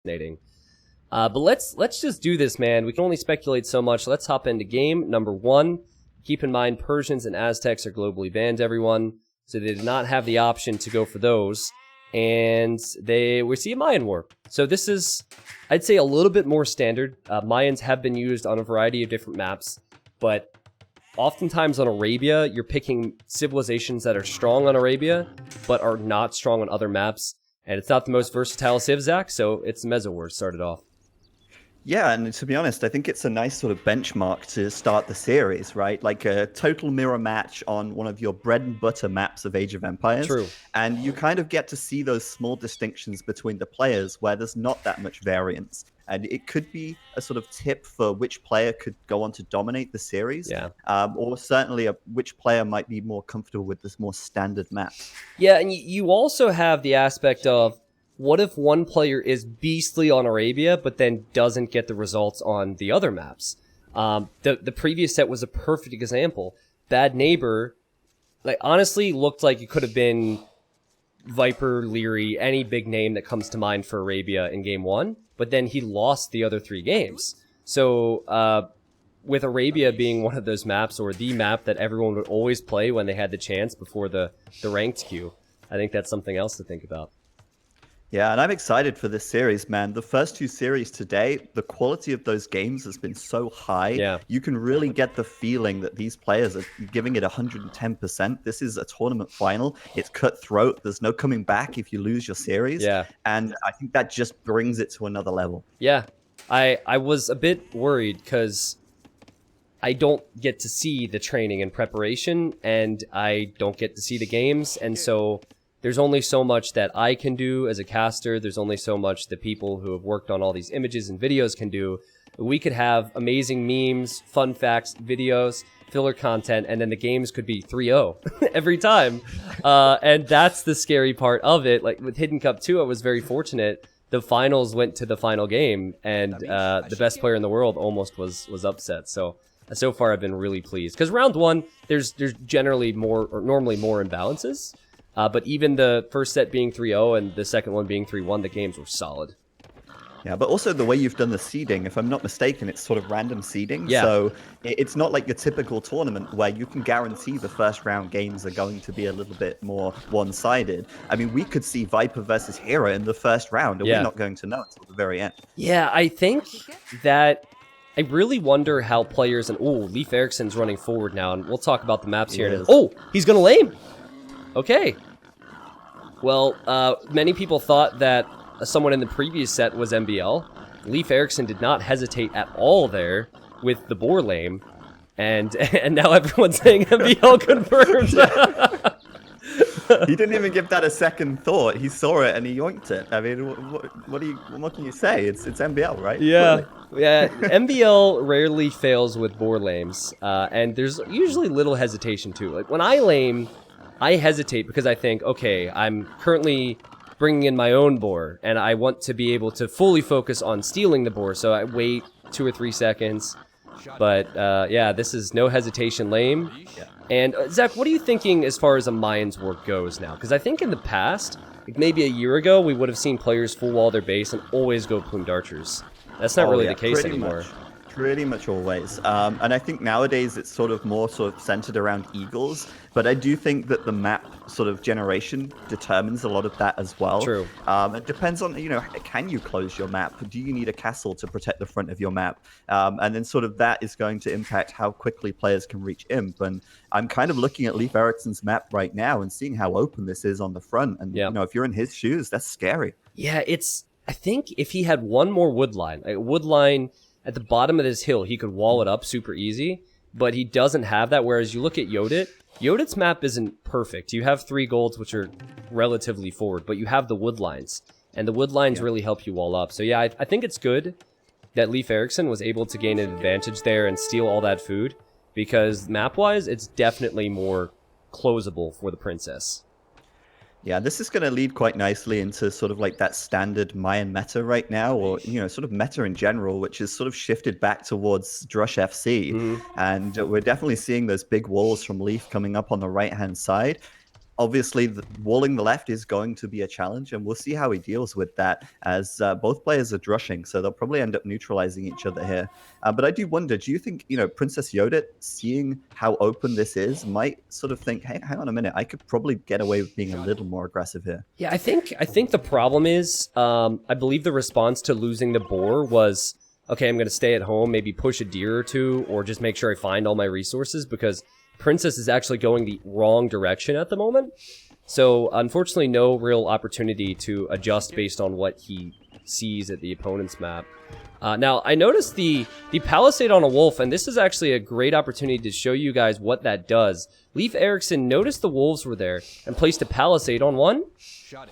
fascinating. But let's just do this, man. We can only speculate so much. Let's hop into game number 1. Keep in mind, Persians and Aztecs are globally banned, everyone. So they did not have the option to go for those. And we see a Mayan war. So this is, I'd say, a little bit more standard. Mayans have been used on a variety of different maps. But oftentimes on Arabia, you're picking civilizations that are strong on Arabia, but are not strong on other maps. And it's not the most versatile civ, Zach, so it's Meso Wars started off. Yeah, and to be honest, I think it's a nice sort of benchmark to start the series, right? Like a total mirror match on one of your bread and butter maps of Age of Empires. True. And you kind of get to see those small distinctions between the players where there's not that much variance. And it could be a sort of tip for which player could go on to dominate the series. Yeah. Or certainly which player might be more comfortable with this more standard map. Yeah, and you also have the aspect of, what if one player is beastly on Arabia, but then doesn't get the results on the other maps? The previous set was a perfect example. Bad Neighbor, like, honestly looked like it could have been Viper, Leary, any big name that comes to mind for Arabia in game 1, but then he lost the other 3 games. So with Arabia being one of those maps, or the map that everyone would always play when they had the chance before the ranked queue, I think that's something else to think about. Yeah, and I'm excited for this series, man. The first 2 series today, the quality of those games has been so high. Yeah. You can really get the feeling that these players are giving it 110%. This is a tournament final. It's cutthroat. There's no coming back if you lose your series. Yeah. And I think that just brings it to another level. Yeah. I was a bit worried because I don't get to see the training and preparation, and I don't get to see the games, and so there's only so much that I can do as a caster. There's only so much that people who have worked on all these images and videos can do. We could have amazing memes, fun facts, videos, filler content, and then the games could be 3-0 every time. And that's the scary part of it. Like with Hidden Cup 2, I was very fortunate. The finals went to the final game, and the best player in the world almost was upset. So far I've been really pleased. Because round 1, there's generally more, or normally more imbalances. But even the first set being 3-0 and the second one being 3-1, the games were solid. Yeah, but also the way you've done the seeding, if I'm not mistaken, it's sort of random seeding. Yeah. So it's not like your typical tournament where you can guarantee the first round games are going to be a little bit more one-sided. I mean, we could see Viper versus Hera in the first round, and we're not going to know until the very end. Yeah, I think that I really wonder how players, and Leif Erikson's running forward now, and we'll talk about the maps here. He's going to lame. Okay. Well, many people thought that someone in the previous set was MBL. Leif Erikson did not hesitate at all there with the boar lame, and now everyone's saying MBL confirmed. He didn't even give that a second thought. He saw it and he yoinked it. I mean, what can you say? It's MBL, right? Yeah. Yeah, MBL rarely fails with boar lames, and there's usually little hesitation too. Like when I lame, I hesitate because I think, okay, I'm currently bringing in my own boar, and I want to be able to fully focus on stealing the boar, so I wait 2 or 3 seconds. But yeah, this is no hesitation lame. And Zach, what are you thinking as far as a Mayans war goes now? Because I think in the past, like maybe a year ago, we would have seen players full wall their base and always go plumed archers. That's not really the case anymore. Pretty much always. And I think nowadays it's sort of more centered around eagles, but I do think that the map sort of generation determines a lot of that as well. True. It depends on, can you close your map? Do you need a castle to protect the front of your map? And then sort of that is going to impact how quickly players can reach Imp. And I'm kind of looking at Leif Erikson's map right now and seeing how open this is on the front. And, if you're in his shoes, that's scary. Yeah, I think if he had one more wood line, at the bottom of this hill, he could wall it up super easy, but he doesn't have that, whereas you look at Yodit's map isn't perfect. You have 3 golds, which are relatively forward, but you have the wood lines, and the wood lines really help you wall up. So yeah, I think it's good that Leif Erikson was able to gain an advantage there and steal all that food, because map-wise, it's definitely more closable for the princess. Yeah, this is going to lead quite nicely into sort of like that standard Mayan meta right now, or, sort of meta in general, which is sort of shifted back towards Drush FC. And we're definitely seeing those big walls from Leif coming up on the right-hand side. obviously, walling the left is going to be a challenge, and we'll see how he deals with that as both players are drushing, so they'll probably end up neutralizing each other here. But I do wonder, do you think, Princess Yodit, seeing how open this is, might sort of think, hey, hang on a minute, I could probably get away with being a little more aggressive here? Yeah, I think the problem is, I believe the response to losing the boar was, okay, I'm going to stay at home, maybe push a deer or two, or just make sure I find all my resources, because Princess is actually going the wrong direction at the moment. So, unfortunately, no real opportunity to adjust based on what he sees at the opponent's map. Now, I noticed the palisade on a wolf, and this is actually a great opportunity to show you guys what that does. Leif Erikson noticed the wolves were there and placed a palisade on one.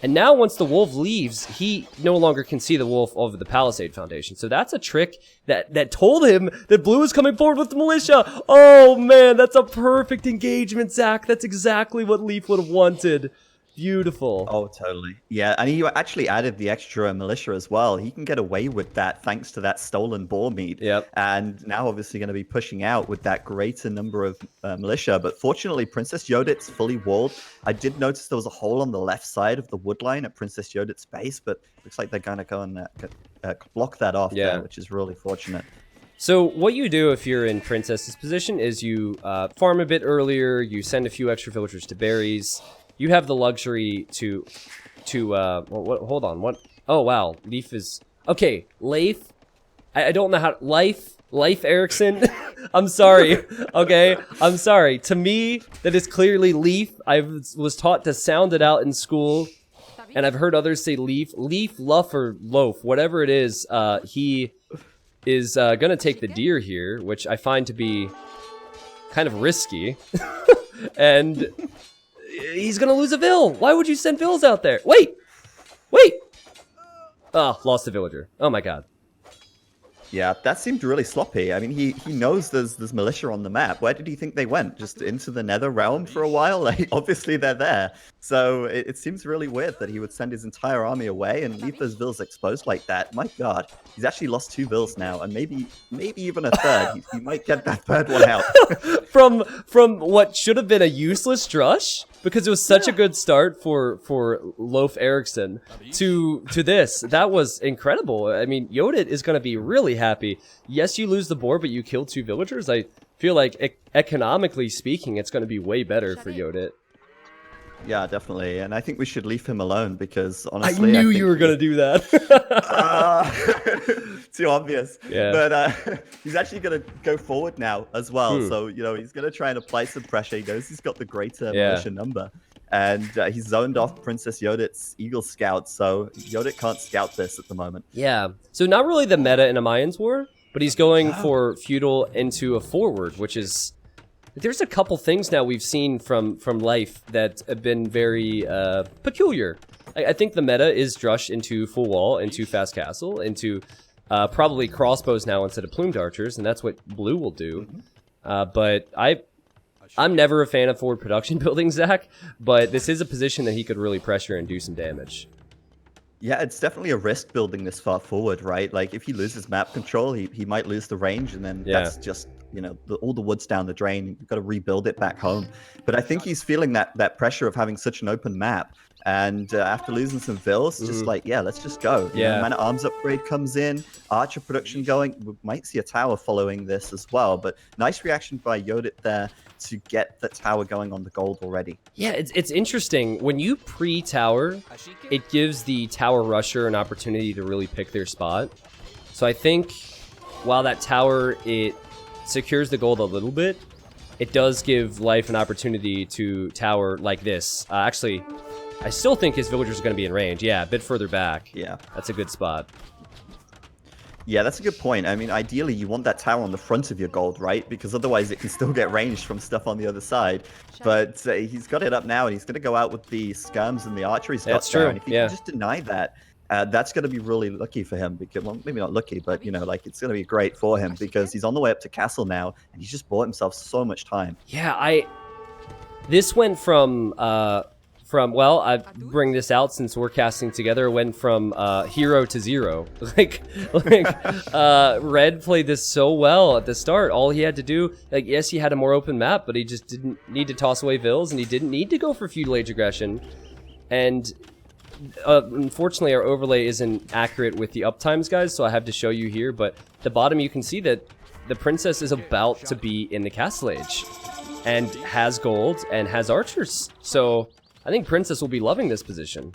And now once the wolf leaves, he no longer can see the wolf over the palisade foundation. So that's a trick that told him that blue is coming forward with the militia. Oh man, that's a perfect engagement, Zach. That's exactly what Leif would have wanted. Beautiful. Oh, totally. Yeah, and he actually added the extra militia as well. He can get away with that thanks to that stolen boar meat. Yep. And now obviously going to be pushing out with that greater number of militia. But fortunately, Princess Yodit's fully walled. I did notice there was a hole on the left side of the wood line at Princess Yodit's base, but looks like they're going to go and block that off there, which is really fortunate. So what you do if you're in Princess's position is you farm a bit earlier, you send a few extra villagers to berries. You have the luxury to hold on, what? Oh, wow, Leif is, okay, Leif, I don't know how, Leif Erikson, I'm sorry, okay, I'm sorry. To me, that is clearly Leif. I was taught to sound it out in school, and I've heard others say Leif, Luff, or Loaf, whatever it is, he is gonna take the deer here, which I find to be kind of risky, and he's gonna lose a vill. Why would you send vills out there? Wait! Oh, lost a villager. Oh my god. Yeah, that seemed really sloppy. I mean, he knows there's militia on the map. Where did he think they went? Just into the Nether Realm for a while? Like, obviously they're there. So it seems really weird that he would send his entire army away and leave those vills exposed like that. My god, he's actually lost 2 vills now, and maybe even a third. He might get that third one out. from what should have been a useless drush, because it was such a good start for Leif Erikson to this. That was incredible. I mean, Yodit is going to be really happy. Yes, you lose the boar, but you kill 2 villagers. I feel like economically speaking, it's going to be way better for Yodit. Yeah, definitely. And I think we should leave him alone because honestly, I knew you were going to do that. Too obvious. Yeah. But he's actually going to go forward now as well. So, he's going to try and apply some pressure. He knows he's got the greater militia number. And he's zoned off Princess Yodit's Eagle Scout. So Yodit can't scout this at the moment. Yeah. So not really the meta in a Mayans War, but he's going for feudal into a forward, which is... There's a couple things now we've seen from Leif that have been very peculiar. I think the meta is drush into full wall, into fast castle, into probably crossbows now instead of plumed archers, and that's what blue will do. But I'm never a fan of forward production building, Zach, but this is a position that he could really pressure and do some damage. Yeah, it's definitely a risk building this far forward, right? Like, if he loses map control, he might lose the range, and then that's just, all the wood's down the drain. You've got to rebuild it back home. But I think he's feeling that pressure of having such an open map. And after losing some vills, just like, let's just go. Man-at-Arms upgrade comes in, archer production going. We might see a tower following this as well. But nice reaction by Yodit there to get the tower going on the gold already. Yeah, it's interesting. When you pre-tower, it gives the tower rusher an opportunity to really pick their spot. So I think while that tower, it secures the gold a little bit, it does give Leif an opportunity to tower like this. Actually, I still think his villagers are going to be in range. Yeah, a bit further back. Yeah. That's a good spot. Yeah, that's a good point. I mean, ideally, you want that tower on the front of your gold, right? Because otherwise, it can still get ranged from stuff on the other side. But he's got it up now, and he's going to go out with the skirms and the archery stuff. That's true, And if he can just deny that, that's going to be really lucky for him. Because, well, maybe not lucky, but, it's going to be great for him because he's on the way up to castle now, and he's just bought himself so much time. Yeah, this went from from, well, I bring this out since we're casting together, it went from hero to zero. like Red played this so well at the start. All he had to do, like, yes, he had a more open map, but he just didn't need to toss away vills, and he didn't need to go for feudal age aggression. And unfortunately, our overlay isn't accurate with the uptimes, guys, so I have to show you here, but the bottom you can see that the princess is about to be in the castle age and has gold and has archers. So I think princess will be loving this position.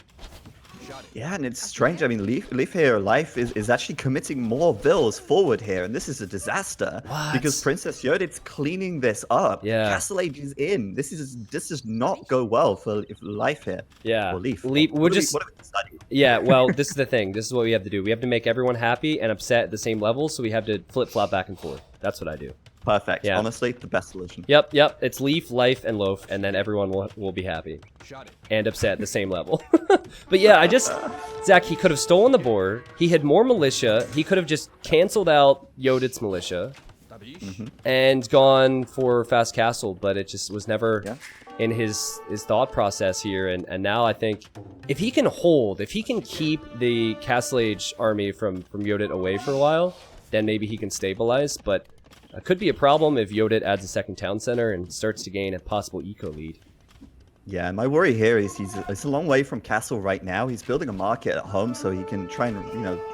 Yeah, and it's strange. I mean, Leif here, Leif is actually committing more vills forward here, and this is a disaster. What? Because Princess Yodit's cleaning this up. Yeah. Castle Age is in. This does not go well for Leif here. Yeah. Or Leif. What are we studying? Yeah, well, this is the thing. This is what we have to do. We have to make everyone happy and upset at the same level, so we have to flip-flop back and forth. That's what I do. Perfect. Yeah. Honestly, the best solution. Yep. It's Leif, Leif, and Loaf, and then everyone will be happy. And upset at the same level. But yeah, Zach, he could have stolen the board. He had more militia. He could have just canceled out Yodit's militia and gone for fast castle, but it just was never in his thought process here. And now I think if he can keep the Castle Age army from Yodit away for a while, then maybe he can stabilize, but could be a problem if Yodit adds a second town center and starts to gain a possible eco lead. Yeah, my worry here is he's a long way from castle right now. He's building a market at home so he can try and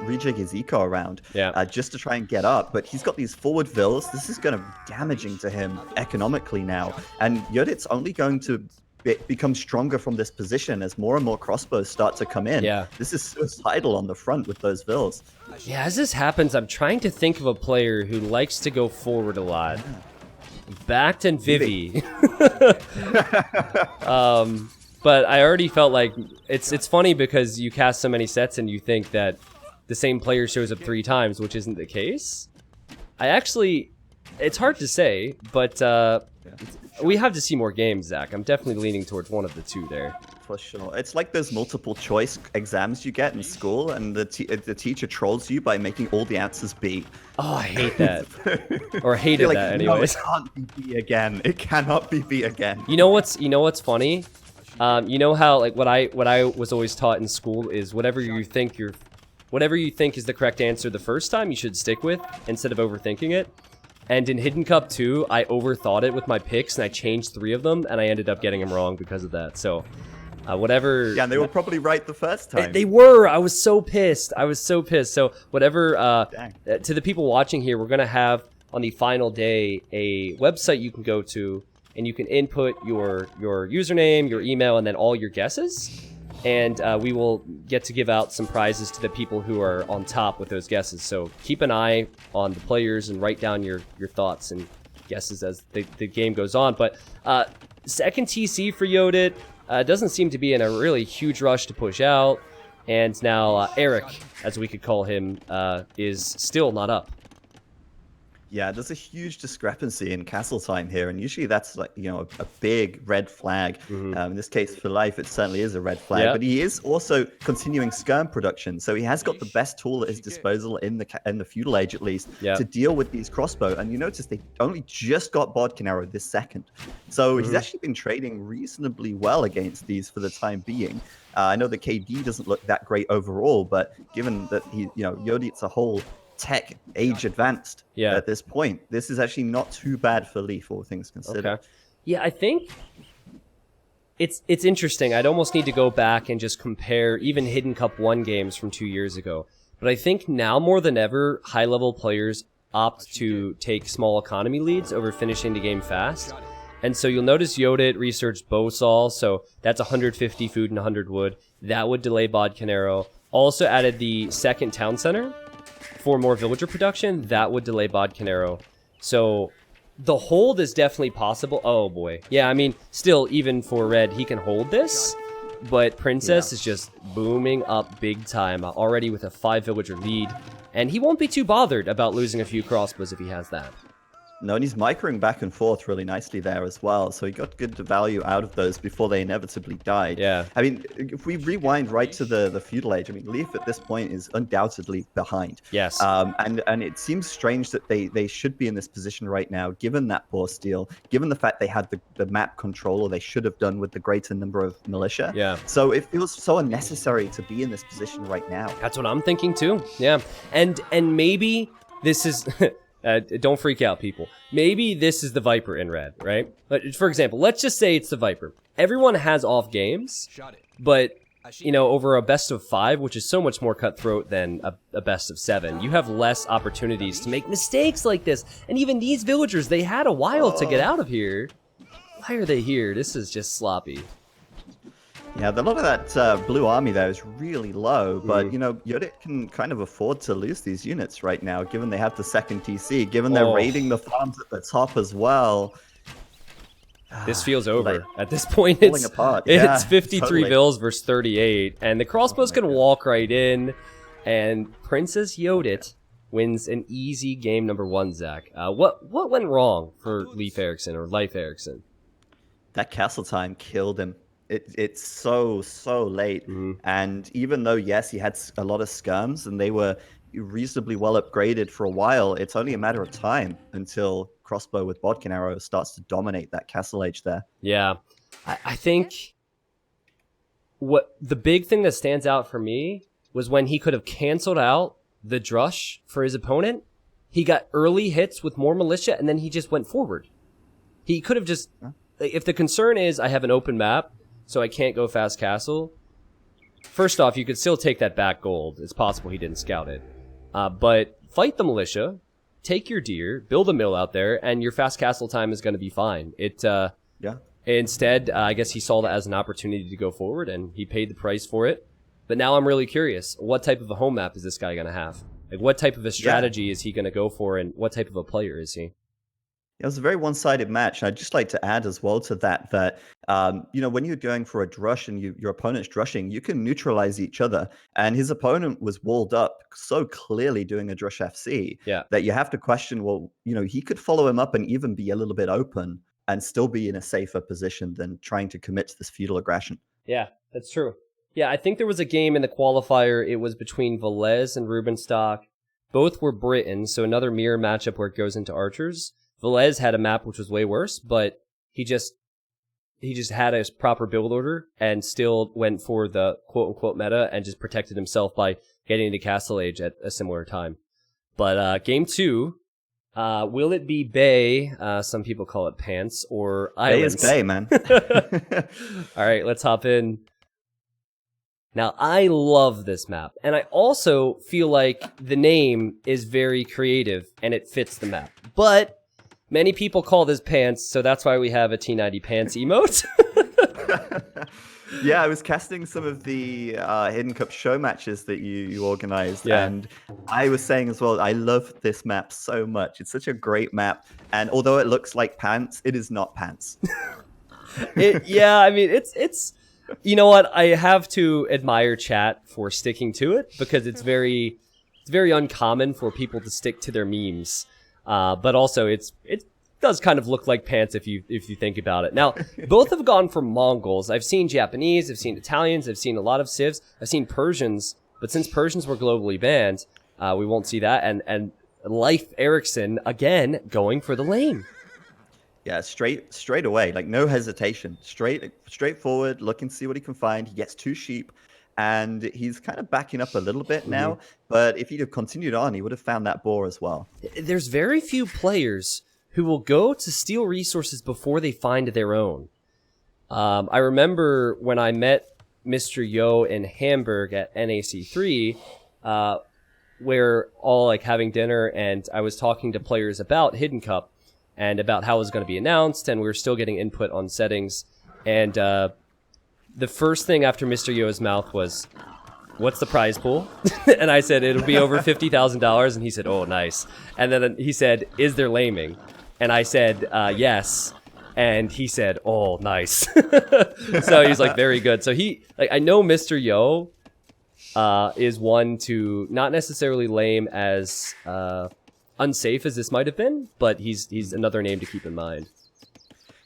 rejig his eco around, just to try and get up. But he's got these forward vills. This is going to be damaging to him economically now, and Yodit's only going to become stronger from this position as more and more crossbows start to come in. Yeah. This is suicidal on the front with those vills. Yeah, as this happens, I'm trying to think of a player who likes to go forward a lot. Backed and Vivi. But I already felt like it's funny because you cast so many sets and you think that the same player shows up 3 times, which isn't the case. It's hard to say, but we have to see more games, Zach. I'm definitely leaning towards one of the two there. For sure. It's like those multiple choice exams you get in school, and the teacher trolls you by making all the answers B. Oh, I hate that. Or hated like, that anyways. No, it can't be B again. It cannot be B again. You know what's funny? You know how, like, what I was always taught in school is whatever you think is the correct answer the first time, you should stick with instead of overthinking it. And in Hidden Cup 2, I overthought it with my picks, and I changed 3 of them, and I ended up getting them wrong because of that. So, whatever... Yeah, and they were probably right the first time. They were! I was so pissed. So, whatever... to the people watching here, we're going to have, on the final day, a website you can go to, and you can input your username, your email, and then all your guesses. And we will get to give out some prizes to the people who are on top with those guesses. So keep an eye on the players and write down your thoughts and guesses as the game goes on. But second TC for Yodit doesn't seem to be in a really huge rush to push out. And now Eric, as we could call him, is still not up. Yeah, there's a huge discrepancy in castle time here, and usually that's like, a big red flag. In this case, for Leif, it certainly is a red flag. But he is also continuing skirm production, so he has got the best tool at his disposal in the feudal age, at least, to deal with these crossbow. And you notice they only just got Bodkin this second, so he's actually been trading reasonably well against these for the time being. I know the KD doesn't look that great overall, but given that Yodit's a whole tech age advanced at this point, this is actually not too bad for Leif, all things considered. Okay. Yeah, I think it's interesting. I'd almost need to go back and just compare even Hidden Cup 1 games from 2 years ago. But I think now more than ever, high-level players opt to take small economy leads over finishing the game fast. And so you'll notice Yodit researched Bowsall, so that's 150 food and 100 wood. That would delay Bodkin. Also added the second town center for more villager production. That would delay Bodkin. So the hold is definitely possible. Oh boy. Yeah, I mean, still, even for red, he can hold this. But Princess is just booming up big time, already with a 5 villager lead. And he won't be too bothered about losing a few crossbows if he has that. No, and he's microing back and forth really nicely there as well. So he got good value out of those before they inevitably died. Yeah. I mean, if we rewind right to the feudal age, I mean, Leif at this point is undoubtedly behind. Yes. And it seems strange that they should be in this position right now, given that poor steal, given the fact they had the map control, or they should have done with the greater number of militia. Yeah. So it feels so unnecessary to be in this position right now. That's what I'm thinking too. Yeah. And maybe this is... don't freak out, people. Maybe this is the Viper in red, right? But for example, let's just say it's the Viper. Everyone has off games, but, you know, over a best of 5, which is so much more cutthroat than a best of 7, you have less opportunities to make mistakes like this. And even these villagers, they had a while to get out of here. Why are they here? This is just sloppy. Yeah, a lot of that blue army there is really low, but, you know, Yodit can kind of afford to lose these units right now, given they have the second TC, given they're raiding the farms at the top as well. This feels over. At this point, falling apart. Yeah, it's 53 totally. vills versus 38, and the crossbow's gonna walk right in, and Princess Yodit wins an easy game number 1, Zach. What went wrong for Leif Erikson, or Leif Erikson? That castle time killed him. It's so late, and even though, yes, he had a lot of skirms and they were reasonably well upgraded for a while, it's only a matter of time until crossbow with bodkin arrow starts to dominate that castle age there. Yeah, I think what the big thing that stands out for me was when he could have canceled out the drush for his opponent. He got early hits with more militia, and then he just went forward. He could have just... If the concern is I have an open map, so I can't go fast castle, first off, you could still take that back gold. It's possible he didn't scout it. But fight the militia, take your deer, build a mill out there, and your fast castle time is going to be fine. Instead, I guess he saw that as an opportunity to go forward, and he paid the price for it. But now I'm really curious, what type of a home map is this guy going to have? Like, what type of a strategy is he going to go for, and what type of a player is he? It was a very one-sided match, and I'd just like to add as well to that, you know, when you're going for a drush and your opponent's drushing, you can neutralize each other. And his opponent was walled up so clearly doing a drush FC that you have to question, well, you know, he could follow him up and even be a little bit open and still be in a safer position than trying to commit to this feudal aggression. Yeah, that's true. Yeah, I think there was a game in the qualifier. It was between Velez and Rubenstock. Both were Britain, so another mirror matchup where it goes into archers. Velez had a map which was way worse, but he just had a proper build order and still went for the quote-unquote meta and just protected himself by getting into Castle Age at a similar time. But game 2, will it be Bay? Some people call it Pants, or Islands. Bay is Bay, man. All right, let's hop in. Now, I love this map, and I also feel like the name is very creative and it fits the map. But many people call this Pants, so that's why we have a T90 Pants emote. Yeah, I was casting some of the Hidden Cup show matches that you organized, and I was saying as well, I love this map so much. It's such a great map, and although it looks like Pants, it is not Pants. Yeah, I mean, it's you know what? I have to admire chat for sticking to it, because it's very uncommon for people to stick to their memes. But also, it does kind of look like Pants if you think about it. Now, both have gone for Mongols. I've seen Japanese, I've seen Italians, I've seen a lot of Civs, I've seen Persians, but since Persians were globally banned, we won't see that. And Leif Erikson, again, going for the lane. Yeah, straight away, like no hesitation, straightforward, look and see what he can find. He gets 2 sheep, and he's kind of backing up a little bit now, but if he'd have continued on, he would have found that boar as well. There's very few players who will go to steal resources before they find their own. I remember when I met Mr. Yo in Hamburg at NAC3, where all like having dinner, and I was talking to players about Hidden Cup and about how it was going to be announced, and we were still getting input on settings. And the first thing after Mr. Yo's mouth was, "What's the prize pool?" And I said, "It'll be over $50,000. And he said, "Oh, nice." And then he said, "Is there laming?" And I said, "Yes." And he said, "Oh, nice." So he's like, very good. So I know Mr. Yo is one to not necessarily lame as unsafe as this might have been, but he's another name to keep in mind.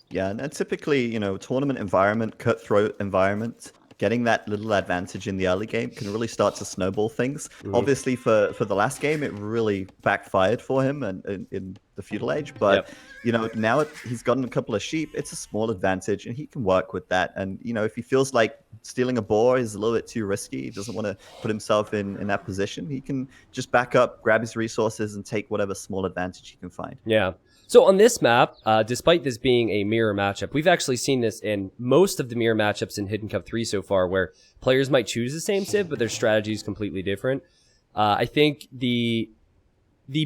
Yeah, and typically, you know, tournament environment, cutthroat environment, getting that little advantage in the early game can really start to snowball things. Obviously, for the last game, it really backfired for him and in the feudal age. But you know, now he's gotten a couple of sheep. It's a small advantage, and he can work with that. And you know, if he feels like stealing a boar is a little bit too risky, he doesn't want to put himself in that position, he can just back up, grab his resources, and take whatever small advantage he can find. Yeah. So on this map, despite this being a mirror matchup, we've actually seen this in most of the mirror matchups in Hidden Cup 3 so far, where players might choose the same civ, but their strategy is completely different. I think the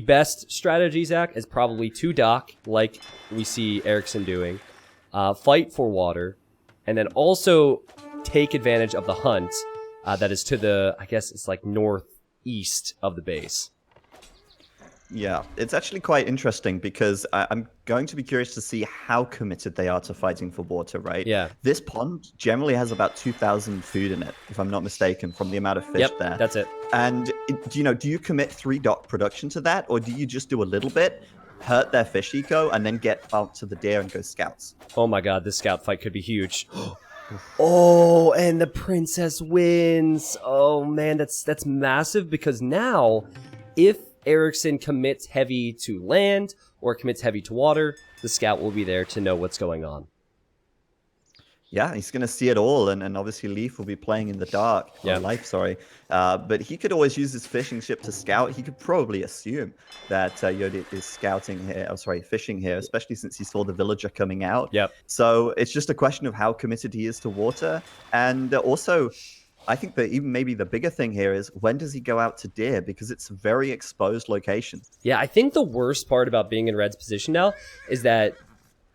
best strategy, Zach, is probably to dock, like we see Erickson doing, fight for water, and then also take advantage of the hunt that is to the, I guess it's like northeast of the base. Yeah, it's actually quite interesting because I'm going to be curious to see how committed they are to fighting for water, right? Yeah. This pond generally has about 2,000 food in it, if I'm not mistaken, from the amount of fish there. That's it. And, do you commit 3 dock production to that, or do you just do a little bit, hurt their fish eco, and then get out to the deer and go scouts? Oh my god, this scout fight could be huge. Oh, and the princess wins. Oh man, that's massive, because now, if Erikson commits heavy to land or commits heavy to water, the scout will be there to know what's going on. Yeah, he's going to see it all, and obviously Leif will be playing in the dark. Yeah. Leif, sorry. But he could always use his fishing ship to scout. He could probably assume that Yodit is scouting here, fishing here, especially since he saw the villager coming out. Yep. So it's just a question of how committed he is to water, and also, I think that even maybe the bigger thing here is, when does he go out to deer? Because it's a very exposed location. Yeah, I think the worst part about being in Red's position now is that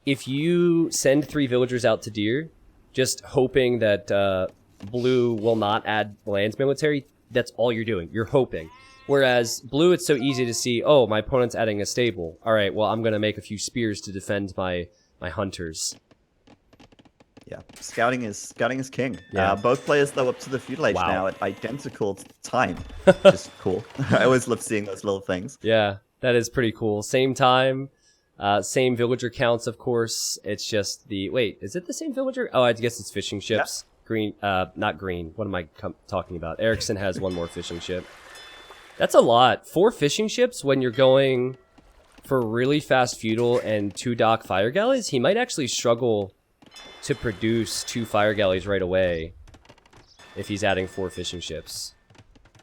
if you send 3 villagers out to deer, just hoping that Blue will not add lands military, that's all you're doing. You're hoping. Whereas Blue, it's so easy to see, oh, my opponent's adding a stable. All right, well, I'm going to make a few spears to defend my hunters. Yeah, scouting is king. Yeah. Both players, though, up to the feudal age Wow. now at identical time, which is cool. I always love seeing those little things. Yeah, that is pretty cool. Same time, same villager counts, of course. It's just the... Wait, is it the same villager? Oh, I guess it's fishing ships. Yeah. Green, not green. What am I talking about? Erickson has 1 more fishing ship. That's a lot. 4 fishing ships when you're going for really fast feudal and 2 dock fire galleys? He might actually struggle to produce 2 fire galleys right away if he's adding 4 fishing ships.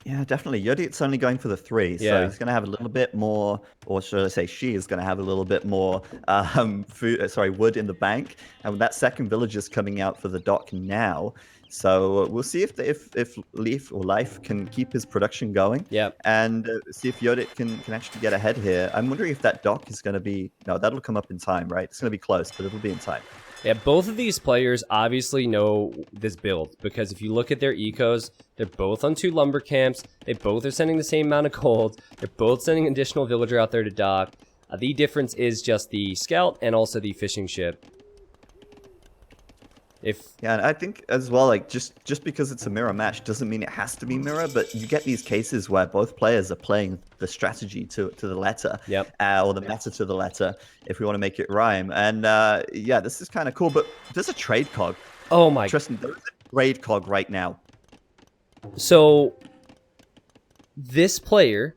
Yeah, definitely. Yodit's only going for the 3, so he's going to have a little bit more, or should I say she is going to have a little bit more wood in the bank. And that second villager's coming out for the dock now. So we'll see if Leif can keep his production going. Yeah. And see if Yodit can actually get ahead here. I'm wondering if that dock is going to be... No, that'll come up in time, right? It's going to be close, but it'll be in time. Yeah, both of these players obviously know this build, because if you look at their ecos, they're both on 2 lumber camps, they both are sending the same amount of gold, they're both sending an additional villager out there to dock. The difference is just the scout and also the fishing ship. Yeah, and I think as well, like, just because it's a mirror match doesn't mean it has to be mirror, but you get these cases where both players are playing the strategy to the letter, or the meta to the letter, if we want to make it rhyme. And yeah, this is kind of cool, but there's a trade cog. Oh my... Tristan, there's a trade cog right now. So, this player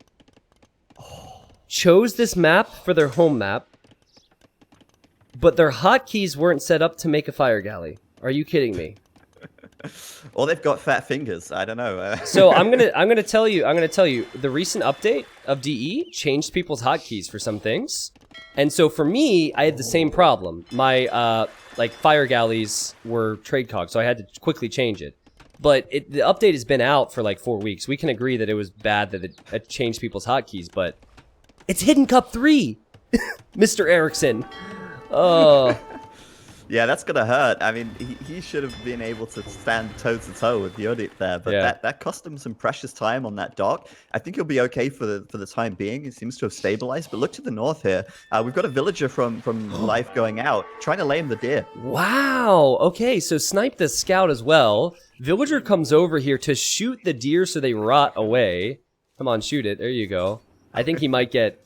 chose this map for their home map, but their hotkeys weren't set up to make a fire galley. Are you kidding me? Or they've got fat fingers. I don't know. So I'm gonna tell you the recent update of DE changed people's hotkeys for some things, and so for me, I had the same problem. My like fire galleys were trade cogs, so I had to quickly change it. But the update has been out for like 4 weeks. We can agree that it was bad that it changed people's hotkeys, but it's Hidden Cup 3, Mr. Erickson. Oh. Yeah, that's going to hurt. I mean, he should have been able to stand toe-to-toe with Yodit there, but that cost him some precious time on that dock. I think he'll be okay for the time being. It seems to have stabilized, but look to the north here. We've got a villager from Leif going out, trying to lame the deer. Wow, okay, so snipe the scout as well. Villager comes over here to shoot the deer so they rot away. Come on, shoot it. There you go. I think he might get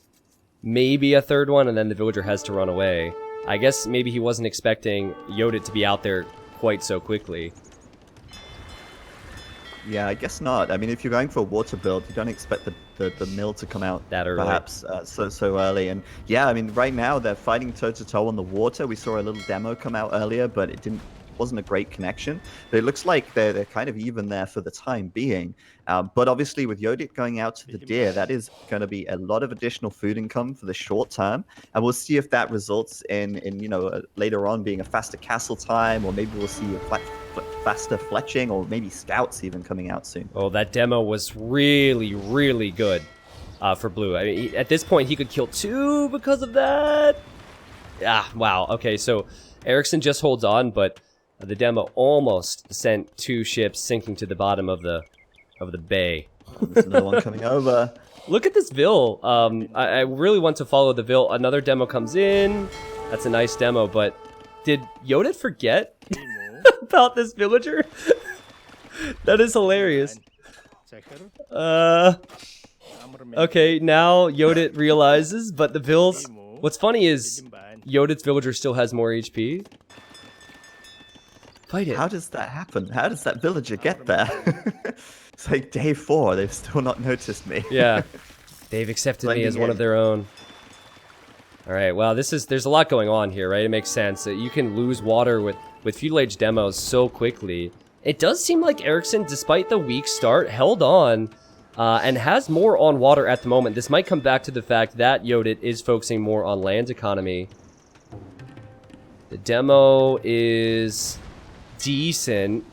maybe a third one, and then the villager has to run away. I guess maybe he wasn't expecting Yodit to be out there quite so quickly. Yeah, I guess not. I mean, if you're going for a water build, you don't expect the mill to come out That early. perhaps so early. And yeah, I mean, right now they're fighting toe-to-toe on the water. We saw a little demo come out earlier, but it wasn't a great connection. But it looks like they're kind of even there for the time being. But obviously with Yodit going out to the deer, that is going to be a lot of additional food income for the short term. And we'll see if that results in later on being a faster castle time, or maybe we'll see a faster fletching, or maybe scouts even coming out soon. Oh, that demo was really, really good for Blue. I mean, at this point, he could kill 2 because of that. Ah, wow. Okay, so Erickson just holds on, but the demo almost sent 2 ships sinking to the bottom of the bay. There's another one coming over. Look at this Vil. I really want to follow the Vil. Another demo comes in. That's a nice demo, but did Yodit forget about this villager? That is hilarious. Okay, now Yodit realizes, but the Vils... What's funny is Yodit's villager still has more HP. Fight it. How does that happen? How does that villager get there? It's like day 4. They've still not noticed me. Yeah. They've accepted me as one of their own. Alright, well, there's a lot going on here, right? It makes sense that you can lose water with feudal age demos so quickly. It does seem like Erickson, despite the weak start, held on and has more on water at the moment. This might come back to the fact that Yodit is focusing more on land economy. The demo is decent,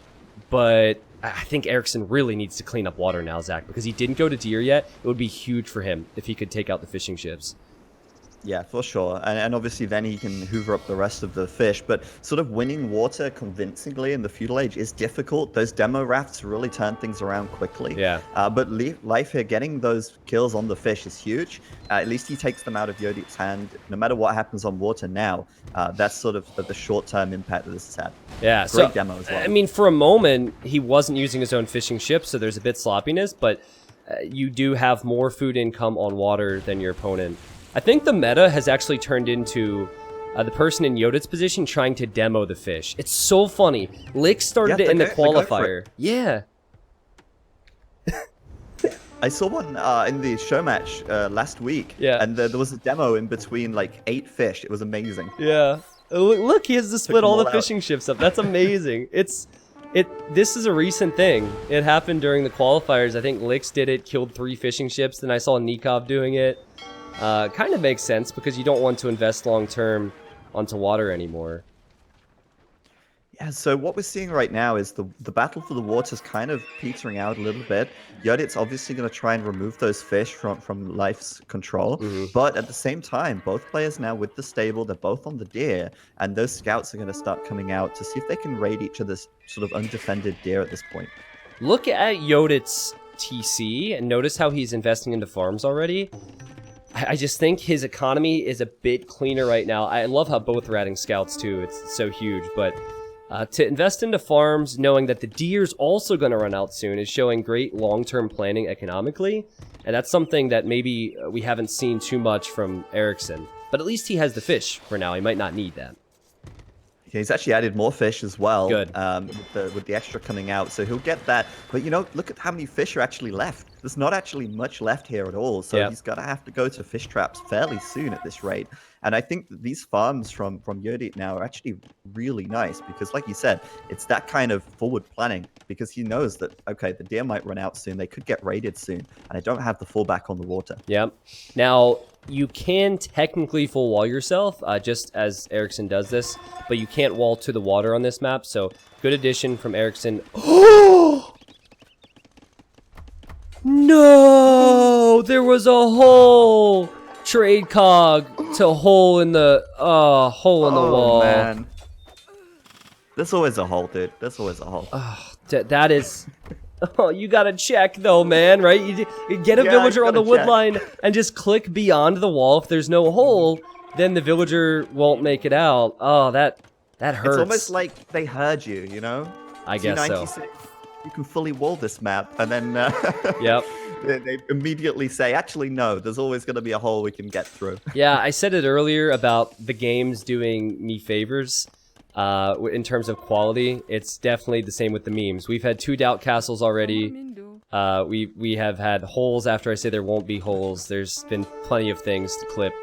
but I think Erickson really needs to clean up water now, Zach, because he didn't go to deer yet. It would be huge for him if he could take out the fishing ships. Yeah, for sure. And obviously then he can hoover up the rest of the fish. But sort of winning water convincingly in the feudal age is difficult. Those demo rafts really turn things around quickly. Yeah. But Leif here, getting those kills on the fish is huge. At least he takes them out of Yodit's hand. No matter what happens on water now, that's sort of the short-term impact that this has had. Yeah, Great demo as well. I mean, for a moment, he wasn't using his own fishing ship, so there's a bit sloppiness, but you do have more food income on water than your opponent. I think the meta has actually turned into the person in Yodit's position trying to demo the fish. It's so funny. Lick started it in the qualifier. Yeah. I saw one in the show match last week. Yeah. And there was a demo in between like 8 fish. It was amazing. Yeah. Look, he has to split all the fishing ships up. That's amazing. This is a recent thing. It happened during the qualifiers. I think Lix did it, killed 3 fishing ships. Then I saw Nikov doing it. Kind of makes sense because you don't want to invest long-term onto water anymore. Yeah, so what we're seeing right now is the battle for the water is kind of petering out a little bit. Yodit's obviously going to try and remove those fish from Leif's control. Mm-hmm. But at the same time, both players now with the stable, they're both on the deer. And those scouts are going to start coming out to see if they can raid each other's sort of undefended deer at this point. Look at Yodit's TC and notice how he's investing into farms already. I just think his economy is a bit cleaner right now. I love how both are adding scouts too. It's so huge. But to invest into farms, knowing that the deer's also going to run out soon, is showing great long-term planning economically. And that's something that maybe we haven't seen too much from Erikson. But at least he has the fish for now. He might not need that. Yeah, he's actually added more fish as well. Good. With the extra coming out, so he'll get that. But you know, look at how many fish are actually left. There's not actually much left here at all. So he's gonna have to go to fish traps fairly soon at this rate. And I think that these farms from Yodit now are actually really nice because, like you said, it's that kind of forward planning because he knows that, okay, the deer might run out soon. They could get raided soon. And I don't have the fallback on the water. Yep. Now, you can technically full wall yourself, just as Erickson does this, but you can't wall to the water on this map. So, good addition from Erickson. No! There was a whole trade cog to hole in the wall. Man. There's always a hole, dude. There's always a hole. That is... Oh, you gotta check though, man, right? You get a villager on the wood line and just click beyond the wall. If there's no hole, then the villager won't make it out. Oh, that hurts. It's almost like they heard you, you know? I guess so. You can fully wall this map, and then yep. they immediately say, actually, no, there's always going to be a hole we can get through. Yeah, I said it earlier about the games doing me favors in terms of quality. It's definitely the same with the memes. We've had 2 doubt castles already. We have had holes after I say there won't be holes. There's been plenty of things to clip.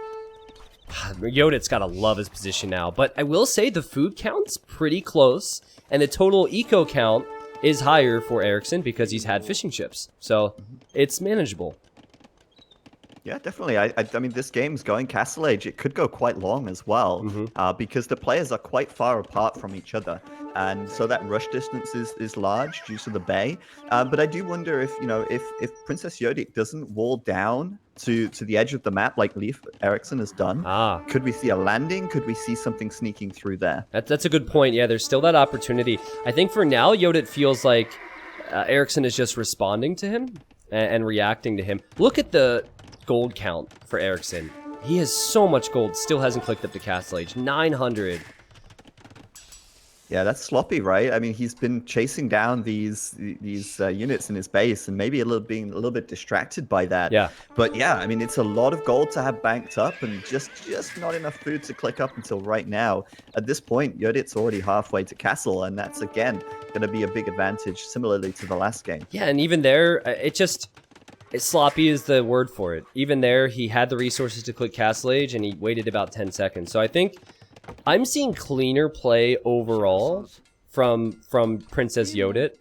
Yodit's gotta love his position now, but I will say the food count's pretty close, and the total eco count is higher for Erickson because he's had fishing chips, so it's manageable. Yeah, definitely. I mean, this game's going Castle Age. It could go quite long as well, because the players are quite far apart from each other, and so that rush distance is large due to the bay. But I do wonder if if Princess Yodit doesn't wall down to the edge of the map like Leif Erikson has done, could we see a landing? Could we see something sneaking through there? That's a good point. Yeah, there's still that opportunity. I think for now, Yodit feels like Erickson is just responding to him and reacting to him. Look at the gold count for Erickson. He has so much gold, still hasn't clicked up to Castle Age. 900. Yeah, that's sloppy, right? I mean, he's been chasing down these units in his base and maybe being a little bit distracted by that. Yeah. But yeah, I mean, it's a lot of gold to have banked up and just not enough food to click up until right now. At this point, Yodit's already halfway to Castle, and that's, again, going to be a big advantage, similarly to the last game. Yeah, and even there, sloppy is the word for it. Even there, he had the resources to click Castle Age, and he waited about 10 seconds. So I think I'm seeing cleaner play overall from Princess Yodit,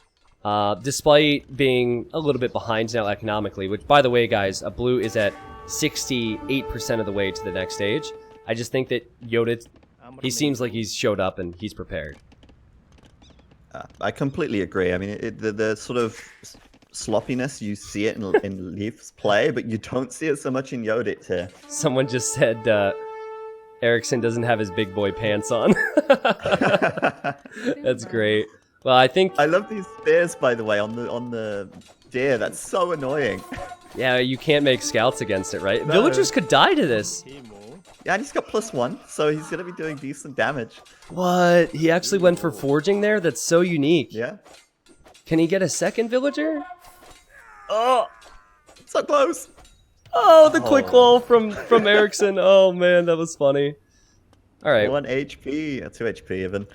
despite being a little bit behind now economically, which, by the way, guys, blue is at 68% of the way to the next stage. I just think that Yodit, he seems like he's showed up and he's prepared. I completely agree. I mean, the sort of sloppiness, you see it in Leif's play, but you don't see it so much in Yodit here. Someone just said Erickson doesn't have his big boy pants on. That's great. Well, I think I love these spears, by the way, on the deer. That's so annoying. Yeah, you can't make scouts against it, right? No. Villagers could die to this. Yeah, and he's got +1, so he's gonna be doing decent damage. What? He actually went for forging there? That's so unique. Yeah. Can he get a second villager? Oh, so close. Oh, the quick wall from Erickson. Oh man, that was funny. All right. 1 HP, 2 HP even.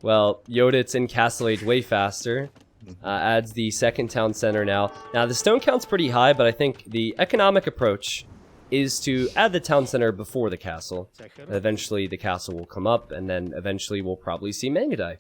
Well, Yodit's in Castle Age way faster. Adds the second town center now. Now the stone count's pretty high, but I think the economic approach is to add the town center before the castle. Eventually the castle will come up, and then eventually we'll probably see Mangadai.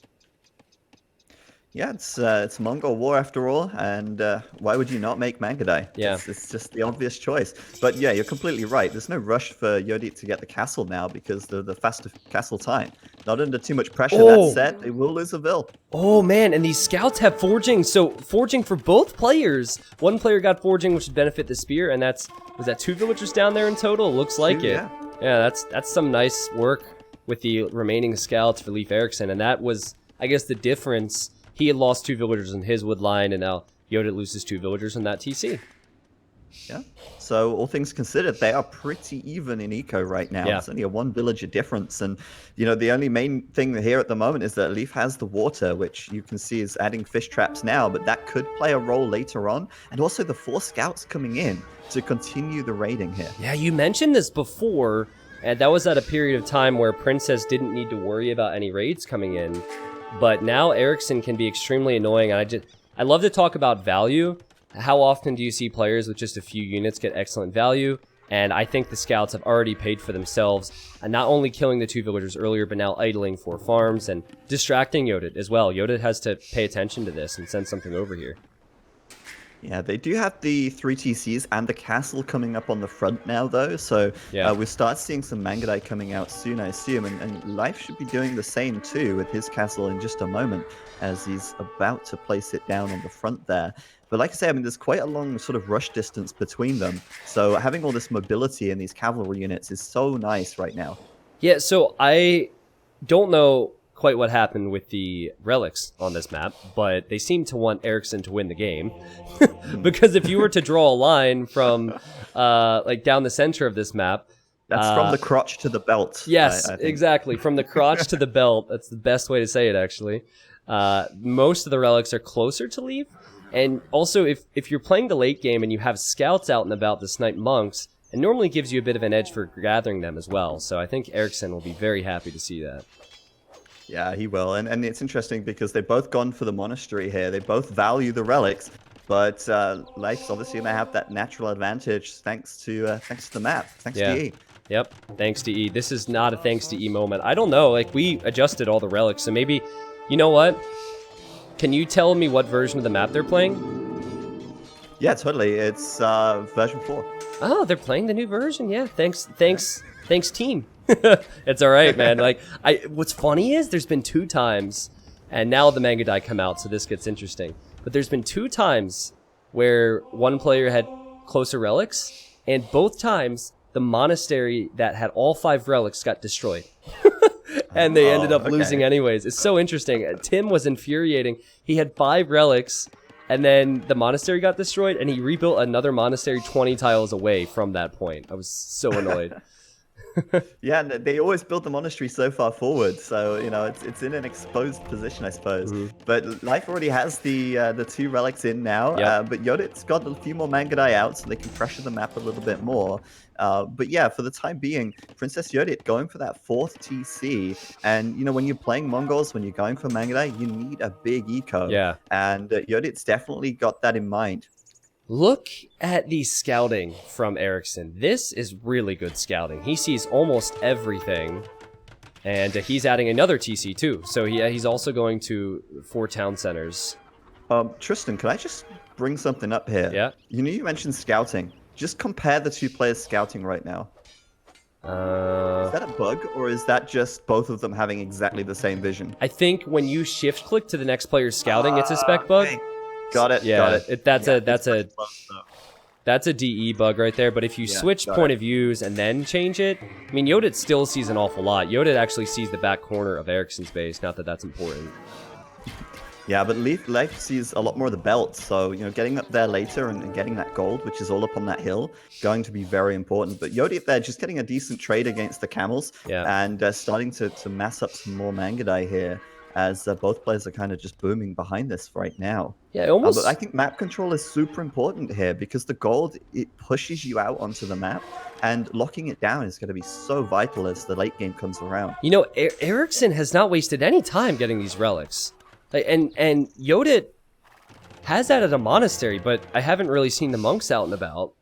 Yeah, it's Mongol War after all, and why would you not make Mangadai? Yeah. It's just the obvious choice. But yeah, you're completely right. There's no rush for Yodit to get the castle now because the faster castle time. Not under too much pressure. Oh. That said, they will lose a Vil. Oh man, and these scouts have forging, so forging for both players. One player got forging, which would benefit the spear, and was that 2 villagers down there in total? Looks like it. Yeah, that's some nice work with the remaining scouts for Leif Erikson, and that was, I guess, the difference. He had lost 2 villagers in his wood line, and now Yodit loses 2 villagers in that TC. Yeah. So all things considered, they are pretty even in eco right now. Yeah. It's only a 1 villager difference, and the only main thing here at the moment is that Leif has the water, which you can see is adding fish traps now, but that could play a role later on, and also the 4 scouts coming in to continue the raiding here. Yeah, you mentioned this before, and that was at a period of time where Princess didn't need to worry about any raids coming in. But now Erickson can be extremely annoying. I love to talk about value. How often do you see players with just a few units get excellent value? And I think the scouts have already paid for themselves. And not only killing the 2 villagers earlier, but now idling 4 farms and distracting Yodit as well. Yodit has to pay attention to this and send something over here. Yeah, they do have the 3 TCs and the castle coming up on the front now, though. So yeah. We'll start seeing some Mangadai coming out soon, I assume. And Leif should be doing the same, too, with his castle in just a moment, as he's about to place it down on the front there. But like I say, I mean, there's quite a long sort of rush distance between them. So having all this mobility in these cavalry units is so nice right now. Yeah, so I don't know quite what happened with the relics on this map, but they seem to want Erickson to win the game. Because if you were to draw a line from like down the center of this map, that's from the crotch to the belt. Yes, I think. Exactly. From the crotch to the belt. That's the best way to say it, actually. Most of the relics are closer to Leif, And also, if you're playing the late game and you have scouts out and about to snipe monks, it normally gives you a bit of an edge for gathering them as well. So I think Erickson will be very happy to see that. Yeah, he will. And it's interesting because they've both gone for the monastery here. They both value the relics. But Leif's obviously going to have that natural advantage thanks to the map, thanks to E. Yep, thanks to E. This is not a thanks to E moment. I don't know, like, we adjusted all the relics, so maybe, you know what? Can you tell me what version of the map they're playing? Yeah, totally. It's version 4. Oh, they're playing the new version, yeah. Thanks, team. It's alright, man. Like, what's funny is there's been 2 times, and now the manga die come out, so this gets interesting. But there's been 2 times where one player had closer relics, and both times the monastery that had all 5 relics got destroyed. And they ended up losing anyways. It's so interesting. Tim was infuriating. He had 5 relics, and then the monastery got destroyed, and he rebuilt another monastery 20 tiles away from that point. I was so annoyed. Yeah, they always build the monastery so far forward, so you know it's in an exposed position, I suppose. But Leif already has the 2 relics in now. But Yodit's got a few more Mangadai out, so they can pressure the map a little bit more. But yeah, for the time being, Princess Yodit going for that 4th TC, and you know when you're playing Mongols, when you're going for Mangadai, you need a big eco. Yeah, and Yodit's definitely got that in mind. Look at the scouting from Erickson. This is really good scouting. He sees almost everything. And he's adding another TC too. So he's also going to 4 town centers. Tristan, can I just bring something up here? Yeah. You know you mentioned scouting. Just compare the 2 players scouting right now. Is that a bug, or is that just both of them having exactly the same vision? I think when you shift click to the next player's scouting, it's a spec bug. Okay. Got it. Yeah, got it. That's a DE bug right there. But if you switch point of views and then change it, I mean, Yodit still sees an awful lot. Yodit actually sees the back corner of Erickson's base. Not that that's important. Yeah, but Leif sees a lot more of the belt. So you know, getting up there later and getting that gold, which is all up on that hill, going to be very important. But Yodit there just getting a decent trade against the camels, and starting to mass up some more Mangadai here, as both players are kind of just booming behind this right now. Yeah, almost. But I think map control is super important here because the gold, it pushes you out onto the map, and locking it down is going to be so vital as the late game comes around. You know, Erickson has not wasted any time getting these relics. And Yodit has that at a monastery, but I haven't really seen the monks out and about.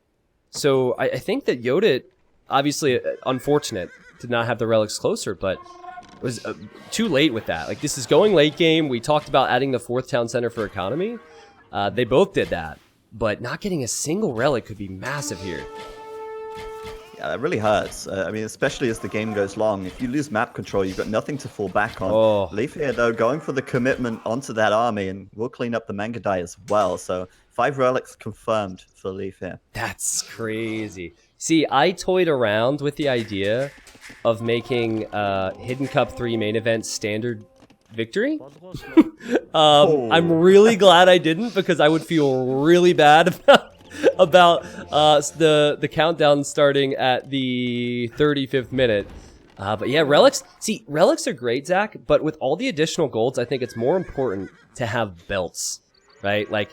So I think that Yodit, obviously unfortunate, did not have the relics closer, but was too late with that. Like, this is going late game. We talked about adding the 4th town center for economy. They both did that, but not getting a single relic could be massive here. Yeah, that really hurts. I mean, especially as the game goes long. If you lose map control, you've got nothing to fall back on. Oh. Leif here, though, going for the commitment onto that army, and we'll clean up the Mangadai as well. So 5 relics confirmed for Leif here. That's crazy. See, I toyed around with the idea of making Hidden Cup 3 main event standard victory. I'm really glad I didn't, because I would feel really bad about the countdown starting at the 35th minute. But yeah, relics. See, relics are great, Zach, but with all the additional golds, I think it's more important to have belts, right? Like,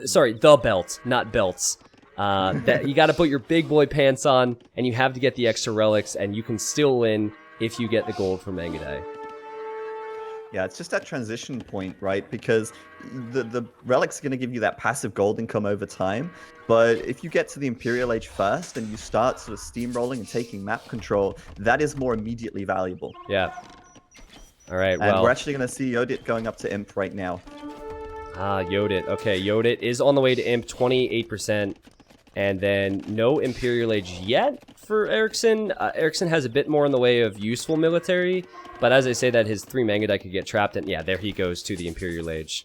sorry, the belt, not belts. That you got to put your big boy pants on, and you have to get the extra relics, and you can still win if you get the gold from Mangadai. Yeah, it's just that transition point, right? Because the relic's going to give you that passive gold income over time. But if you get to the Imperial Age first and you start sort of steamrolling and taking map control, that is more immediately valuable. Yeah. All right, and we're actually going to see Yodit going up to Imp right now. Ah, Yodit. Okay, Yodit is on the way to Imp, 28%. And then no Imperial Age yet for Erickson. Erickson has a bit more in the way of useful military. But as I say that, his 3 Mangadai could get trapped. And yeah, there he goes to the Imperial Age.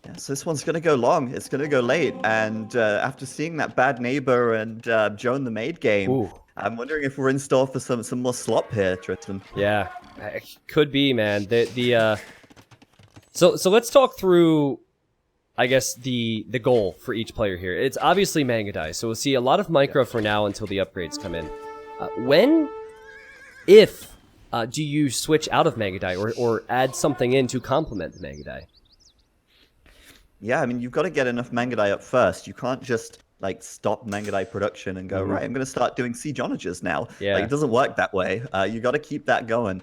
Yeah, so this one's going to go long. It's going to go late. And after seeing that Bad Neighbor and Joan the Maid game, I'm wondering if we're in store for some more slop here, Tristan. Yeah, could be, man. So let's talk through, I guess, the goal for each player here. It's obviously Mangadai, so we'll see a lot of micro for now until the upgrades come in. If do you switch out of Mangadai or add something in to complement the Mangadai? Yeah, I mean, you've got to get enough Mangudai up first. You can't just like stop Mangudai production and go, right, I'm going to start doing siege onagers now. Yeah. Like, it doesn't work that way. You got to keep that going.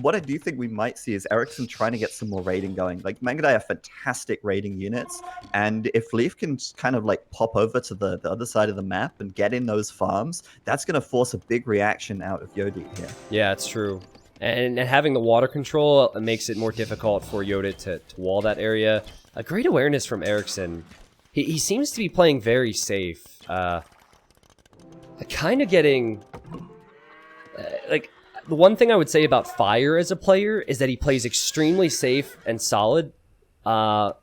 What I do think we might see is Erickson trying to get some more raiding going. Like, Mangudai are fantastic raiding units, and if Leif can kind of like pop over to the other side of the map and get in those farms, that's going to force a big reaction out of Yodit here. Yeah, it's true. And having the water control makes it more difficult for Yoda to wall that area. A great awareness from Erikson. He seems to be playing very safe. Kind of getting... like, the one thing I would say about Fire as a player is that he plays extremely safe and solid. And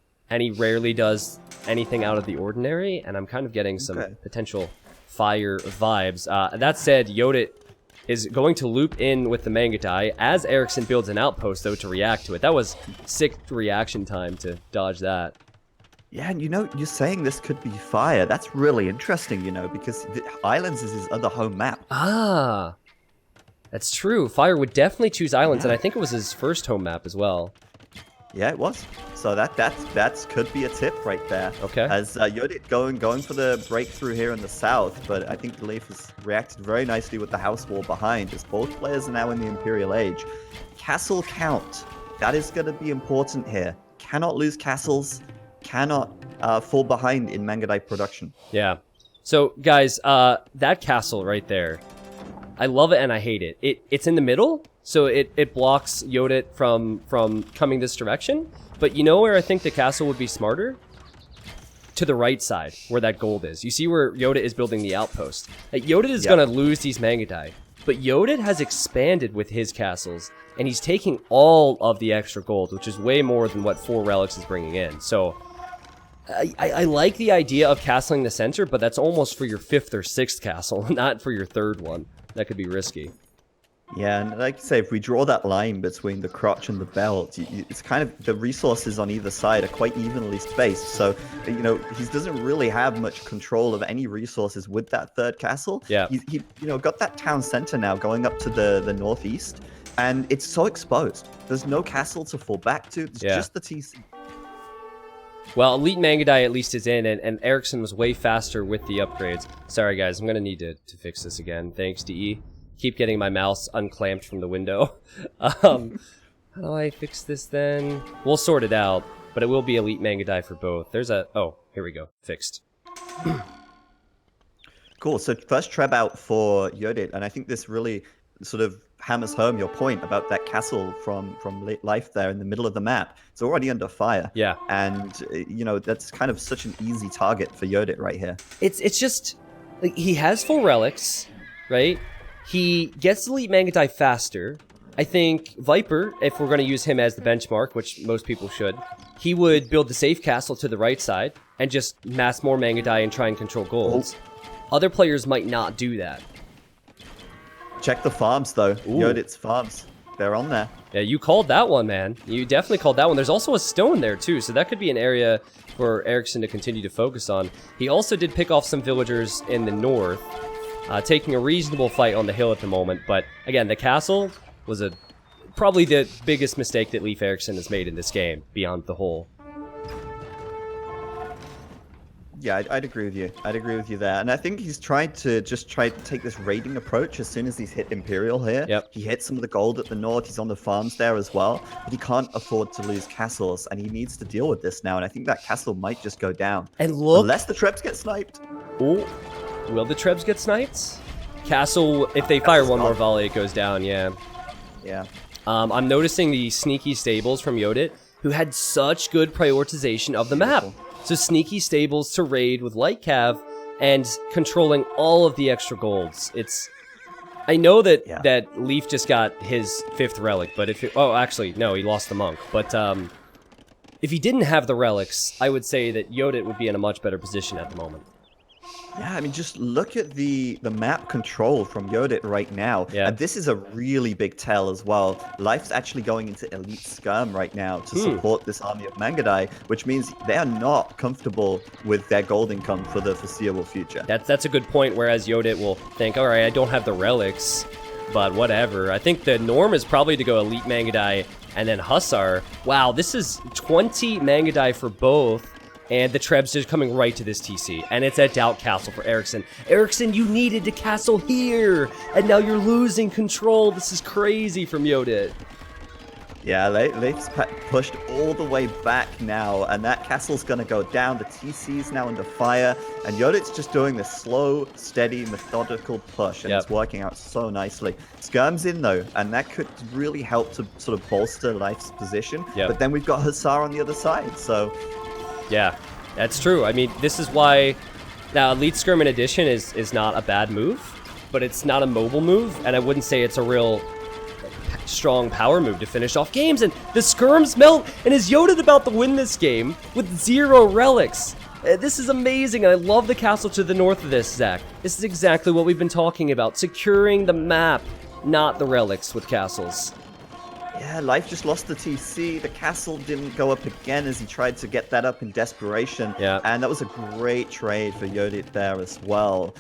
he rarely does anything out of the ordinary. And I'm kind of getting some potential Fire vibes. That said, Yodit is going to loop in with the Mangudai as Erickson builds an outpost, though, to react to it. That was sick reaction time to dodge that. Yeah, and you know, you're saying this could be Fire. That's really interesting, you know, because the Islands is his other home map. Ah, that's true. Fire would definitely choose Islands, and I think it was his first home map as well. Yeah, it was. So that could be a tip right there. Okay. As Yodit going for the breakthrough here in the south, but I think Leif has reacted very nicely with the house wall behind, as both players are now in the Imperial Age. Castle count. That is going to be important here. Cannot lose castles. Cannot fall behind in Mangudai production. Yeah. So, guys, that castle right there, I love it and I hate it. It's in the middle, so it blocks Yodit from coming this direction. But you know where I think the castle would be smarter? To the right side, where that gold is. You see where Yoda is building the outpost. Like, Yodit is going to lose these Mangudai, but Yodit has expanded with his castles, and he's taking all of the extra gold, which is way more than what 4 relics is bringing in. So, I like the idea of castling the center, but that's almost for your 5th or 6th castle, not for your 3rd one. That could be risky. Yeah, and like I say, if we draw that line between the crotch and the belt, it's kind of, the resources on either side are quite evenly spaced. So, you know, he doesn't really have much control of any resources with that 3rd castle. Yeah. He you know, got that town center now going up to the northeast, and it's so exposed. There's no castle to fall back to. It's just the TC. Well, Elite Mangudai at least is in, and Erickson was way faster with the upgrades. Sorry, guys, I'm going to need to fix this again. Thanks, DE. Keep getting my mouse unclamped from the window. How do I fix this then? We'll sort it out, but it will be Elite Mangudai for both. There's a... Oh, here we go. Fixed. Cool. So first Treb out for Yodit, and I think this really sort of hammers home your point about that castle from Leif there in the middle of the map. It's already under fire. Yeah. And, you know, that's kind of such an easy target for Yodit right here. It's just... Like, he has full relics, right? He gets Elite Mangudai faster. I think Viper, if we're going to use him as the benchmark, which most people should, he would build the safe castle to the right side and just mass more Mangudai and try and control golds. Other players might not do that. Check the farms, though. Yodit's farms. They're on there. Yeah, you called that one, man. You definitely called that one. There's also a stone there, too, so that could be an area for Erickson to continue to focus on. He also did pick off some villagers in the north, taking a reasonable fight on the hill at the moment. But, again, the castle was probably the biggest mistake that Leif Erikson has made in this game, beyond the whole. Yeah, I'd agree with you. I'd agree with you there. And I think he's tried to take this raiding approach as soon as he's hit Imperial here. Yep. He hits some of the gold at the north. He's on the farms there as well. But he can't afford to lose castles, and he needs to deal with this now. And I think that castle might just go down. And look... Unless the Trebs get sniped. Oh, will the Trebs get sniped? Castle, if they fire one more volley, it goes down, yeah. Yeah. I'm noticing the sneaky stables from Yodit, who had such good prioritization of the map. So sneaky stables to raid with light cav and controlling all of the extra golds. I know that that Leif just got his 5th relic, but oh, actually, no, he lost the monk. But if he didn't have the relics, I would say that Yodit would be in a much better position at the moment. Yeah, I mean, just look at the map control from Yodit right now. Yeah. And this is a really big tell as well. Leif's actually going into Elite Skirm right now to support this army of Mangudai, which means they are not comfortable with their gold income for the foreseeable future. That's a good point, whereas Yodit will think, all right, I don't have the relics, but whatever. I think the norm is probably to go Elite Mangudai and then Hussar. Wow, this is 20 Mangudai for both. And the Trebs are coming right to this TC. And it's a Doubt Castle for Erickson. Erickson, you needed to castle here. And now you're losing control. This is crazy from Yodit. Yeah, Leif's pushed all the way back now, and that castle's going to go down. The TC's now under fire, and Yodit's just doing this slow, steady, methodical push, and it's working out so nicely. Skirm's in, though, and that could really help to sort of bolster Leif's position, but then we've got Hussar on the other side, so... Yeah, that's true. I mean, this is why... Now, Elite Skirm in addition is not a bad move, but it's not a mobile move, and I wouldn't say it's a real... strong power move to finish off games, and the skirms melt, and is Yoda about to win this game with 0 relics? This is amazing, and I love the castle to the north of this, Zach. This is exactly what we've been talking about, securing the map, not the relics with castles. Yeah, Leif just lost the TC. The castle didn't go up again as he tried to get that up in desperation. Yeah. And that was a great trade for Yodit there as well.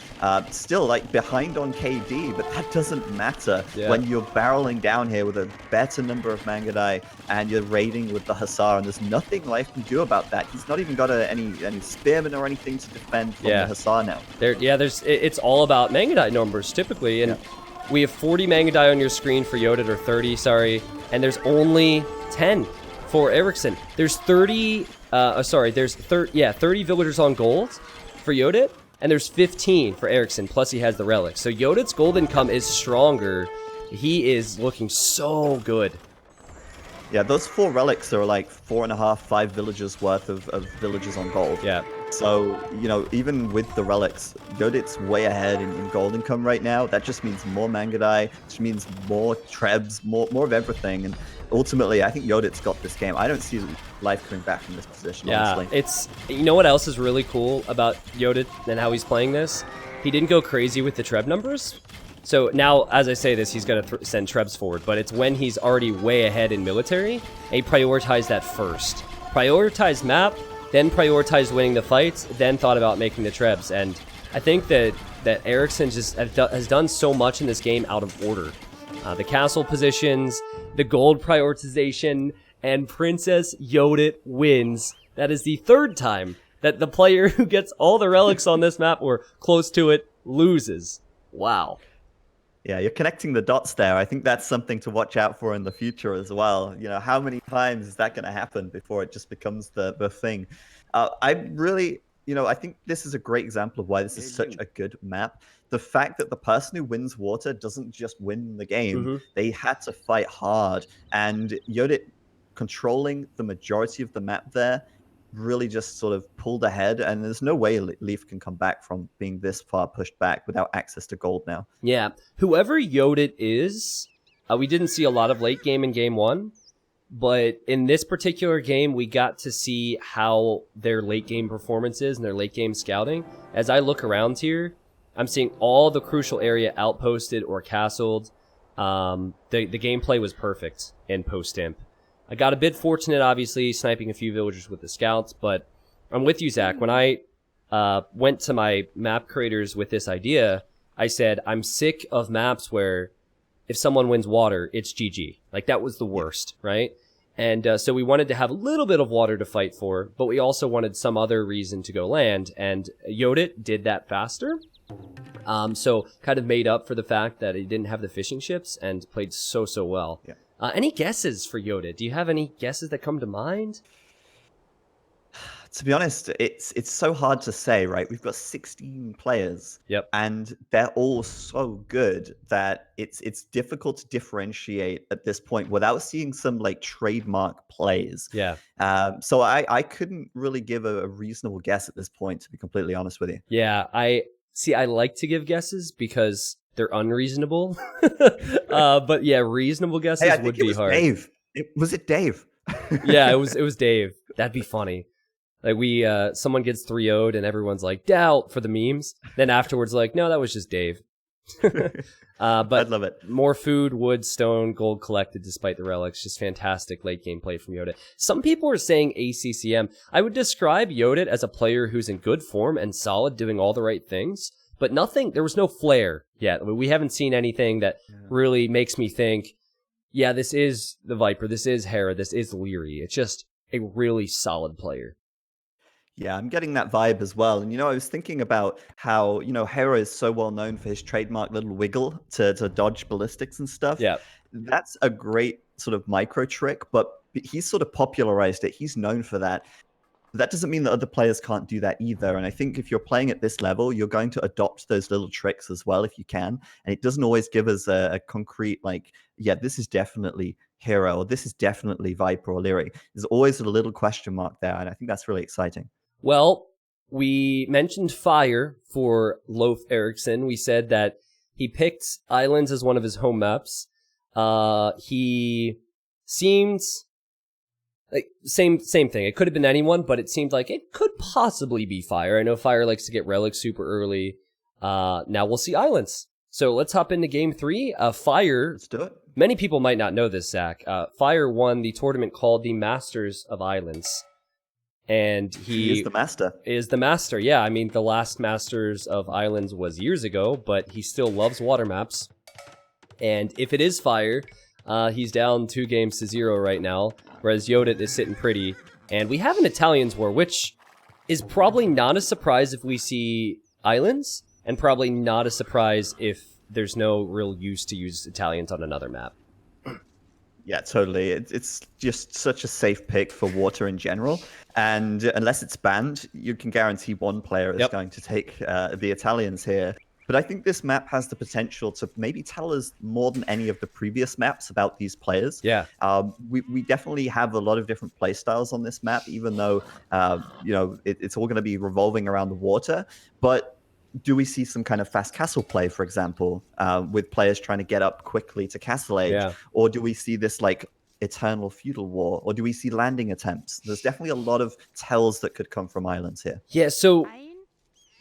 Still, like, behind on KD, but that doesn't matter when you're barreling down here with a better number of Mangudai and you're raiding with the Hussar, and there's nothing Leif can do about that. He's not even got any spearmen or anything to defend from the Hussar now. It's all about Mangudai numbers, typically, and... We have 40 Mangudai on your screen for Yodit, or 30, sorry, and there's only 10 for Erickson. There's 30 villagers on gold for Yodit, and there's 15 for Erickson, plus he has the relics. So Yodit's gold income is stronger. He is looking so good. Yeah, those 4 relics are like 4.5, 5 villages worth of villages on gold. Yeah. So, you know, even with the relics, Yodit's way ahead in gold income right now. That just means more Mangudai, which means more Trebs, more of everything. And ultimately, I think Yodit's got this game. I don't see Leif coming back from this position, honestly. It's... You know what else is really cool about Yodit and how he's playing this? He didn't go crazy with the Treb numbers. So now, as I say this, he's going to send Trebs forward, but it's when he's already way ahead in military, and he prioritized that first. Prioritized map, then prioritized winning the fights, then thought about making the Trebs. And I think that Erikson just has done so much in this game out of order. The castle positions, the gold prioritization, and Princess Yodit wins. That is the 3rd time that the player who gets all the relics on this map, or close to it, loses. Wow. Yeah, you're connecting the dots there. I think that's something to watch out for in the future as well. You know, how many times is that going to happen before it just becomes the thing? I really, you know, I think this is a great example of why this is such a good map. The fact that the person who wins water doesn't just win the game. They had to fight hard. And Yodit controlling the majority of the map there really just sort of pulled ahead, and there's no way Leif can come back from being this far pushed back without access to gold now. Yeah, whoever Yodit is, we didn't see a lot of late game in game 1, but in this particular game, we got to see how their late game performance is and their late game scouting. As I look around here, I'm seeing all the crucial area outposted or castled. The gameplay was perfect in post-imp. I got a bit fortunate, obviously, sniping a few villagers with the scouts, but I'm with you, Zach. When I went to my map creators with this idea, I said, I'm sick of maps where if someone wins water, it's GG. Like, that was the worst, right? And so we wanted to have a little bit of water to fight for, but we also wanted some other reason to go land, and Yodit did that faster. So kind of made up for the fact that he didn't have the fishing ships and played so well. Yeah. Any guesses for Yoda? Do you have any guesses that come to mind? To be honest, it's so hard to say, right? We've got 16 players, and they're all so good that it's difficult to differentiate at this point without seeing some like trademark plays. Yeah. So I couldn't really give a reasonable guess at this point, to be completely honest with you. Yeah, I like to give guesses because they're unreasonable. But yeah, reasonable guesses would be hard. Dave. Was it Dave? Yeah, it was Dave. That'd be funny. Like someone gets 3-0'd and everyone's like, doubt for the memes. Then afterwards, like, no, that was just Dave. But I'd love it. More food, wood, stone, gold collected despite the relics. Just fantastic late game play from Yoda. Some people are saying ACCM. I would describe Yoda as a player who's in good form and solid, doing all the right things. But there was no flair yet. We haven't seen anything that really makes me think, yeah, this is the Viper, this is Hera, this is Leary. It's just a really solid player. Yeah, I'm getting that vibe as well. And, I was thinking about how, Hera is so well known for his trademark little wiggle to dodge ballistics and stuff. Yeah. That's a great sort of micro trick, but he's sort of popularized it. He's known for that. That doesn't mean that other players can't do that either. And I think if you're playing at this level, you're going to adopt those little tricks as well if you can. And it doesn't always give us a concrete, like, yeah, this is definitely Hera or this is definitely Viper or Lyric. There's always a little question mark there. And I think that's really exciting. Well, we mentioned fire for Leif Erikson. We said that he picked Islands as one of his home maps. He seems like same thing. It could have been anyone, but it seemed like it could possibly be fire. I know fire likes to get Relic super early. Now we'll see Islands. So let's hop into game 3. Fire. Let's do it. Many people might not know this, Zach. Fire won the tournament called the Masters of Islands. And he is the master. Is the master, yeah. I mean, the last Masters of Islands was years ago, but he still loves water maps. And if it is fire, he's down 2-0 right now, whereas Yodit is sitting pretty. And we have an Italians war, which is probably not a surprise if we see Islands, and probably not a surprise if there's no real use to use Italians on another map. Yeah, totally. It's just such a safe pick for water in general. And unless it's banned, you can guarantee one player is going to take the Italians here. But I think this map has the potential to maybe tell us more than any of the previous maps about these players. Yeah. We definitely have a lot of different play styles on this map, even though, it's all going to be revolving around the water. But do we see some kind of fast castle play, for example, with players trying to get up quickly to castle age? Yeah. Or do we see this like eternal feudal war? Or do we see landing attempts? There's definitely a lot of tells that could come from Islands here. Yeah, so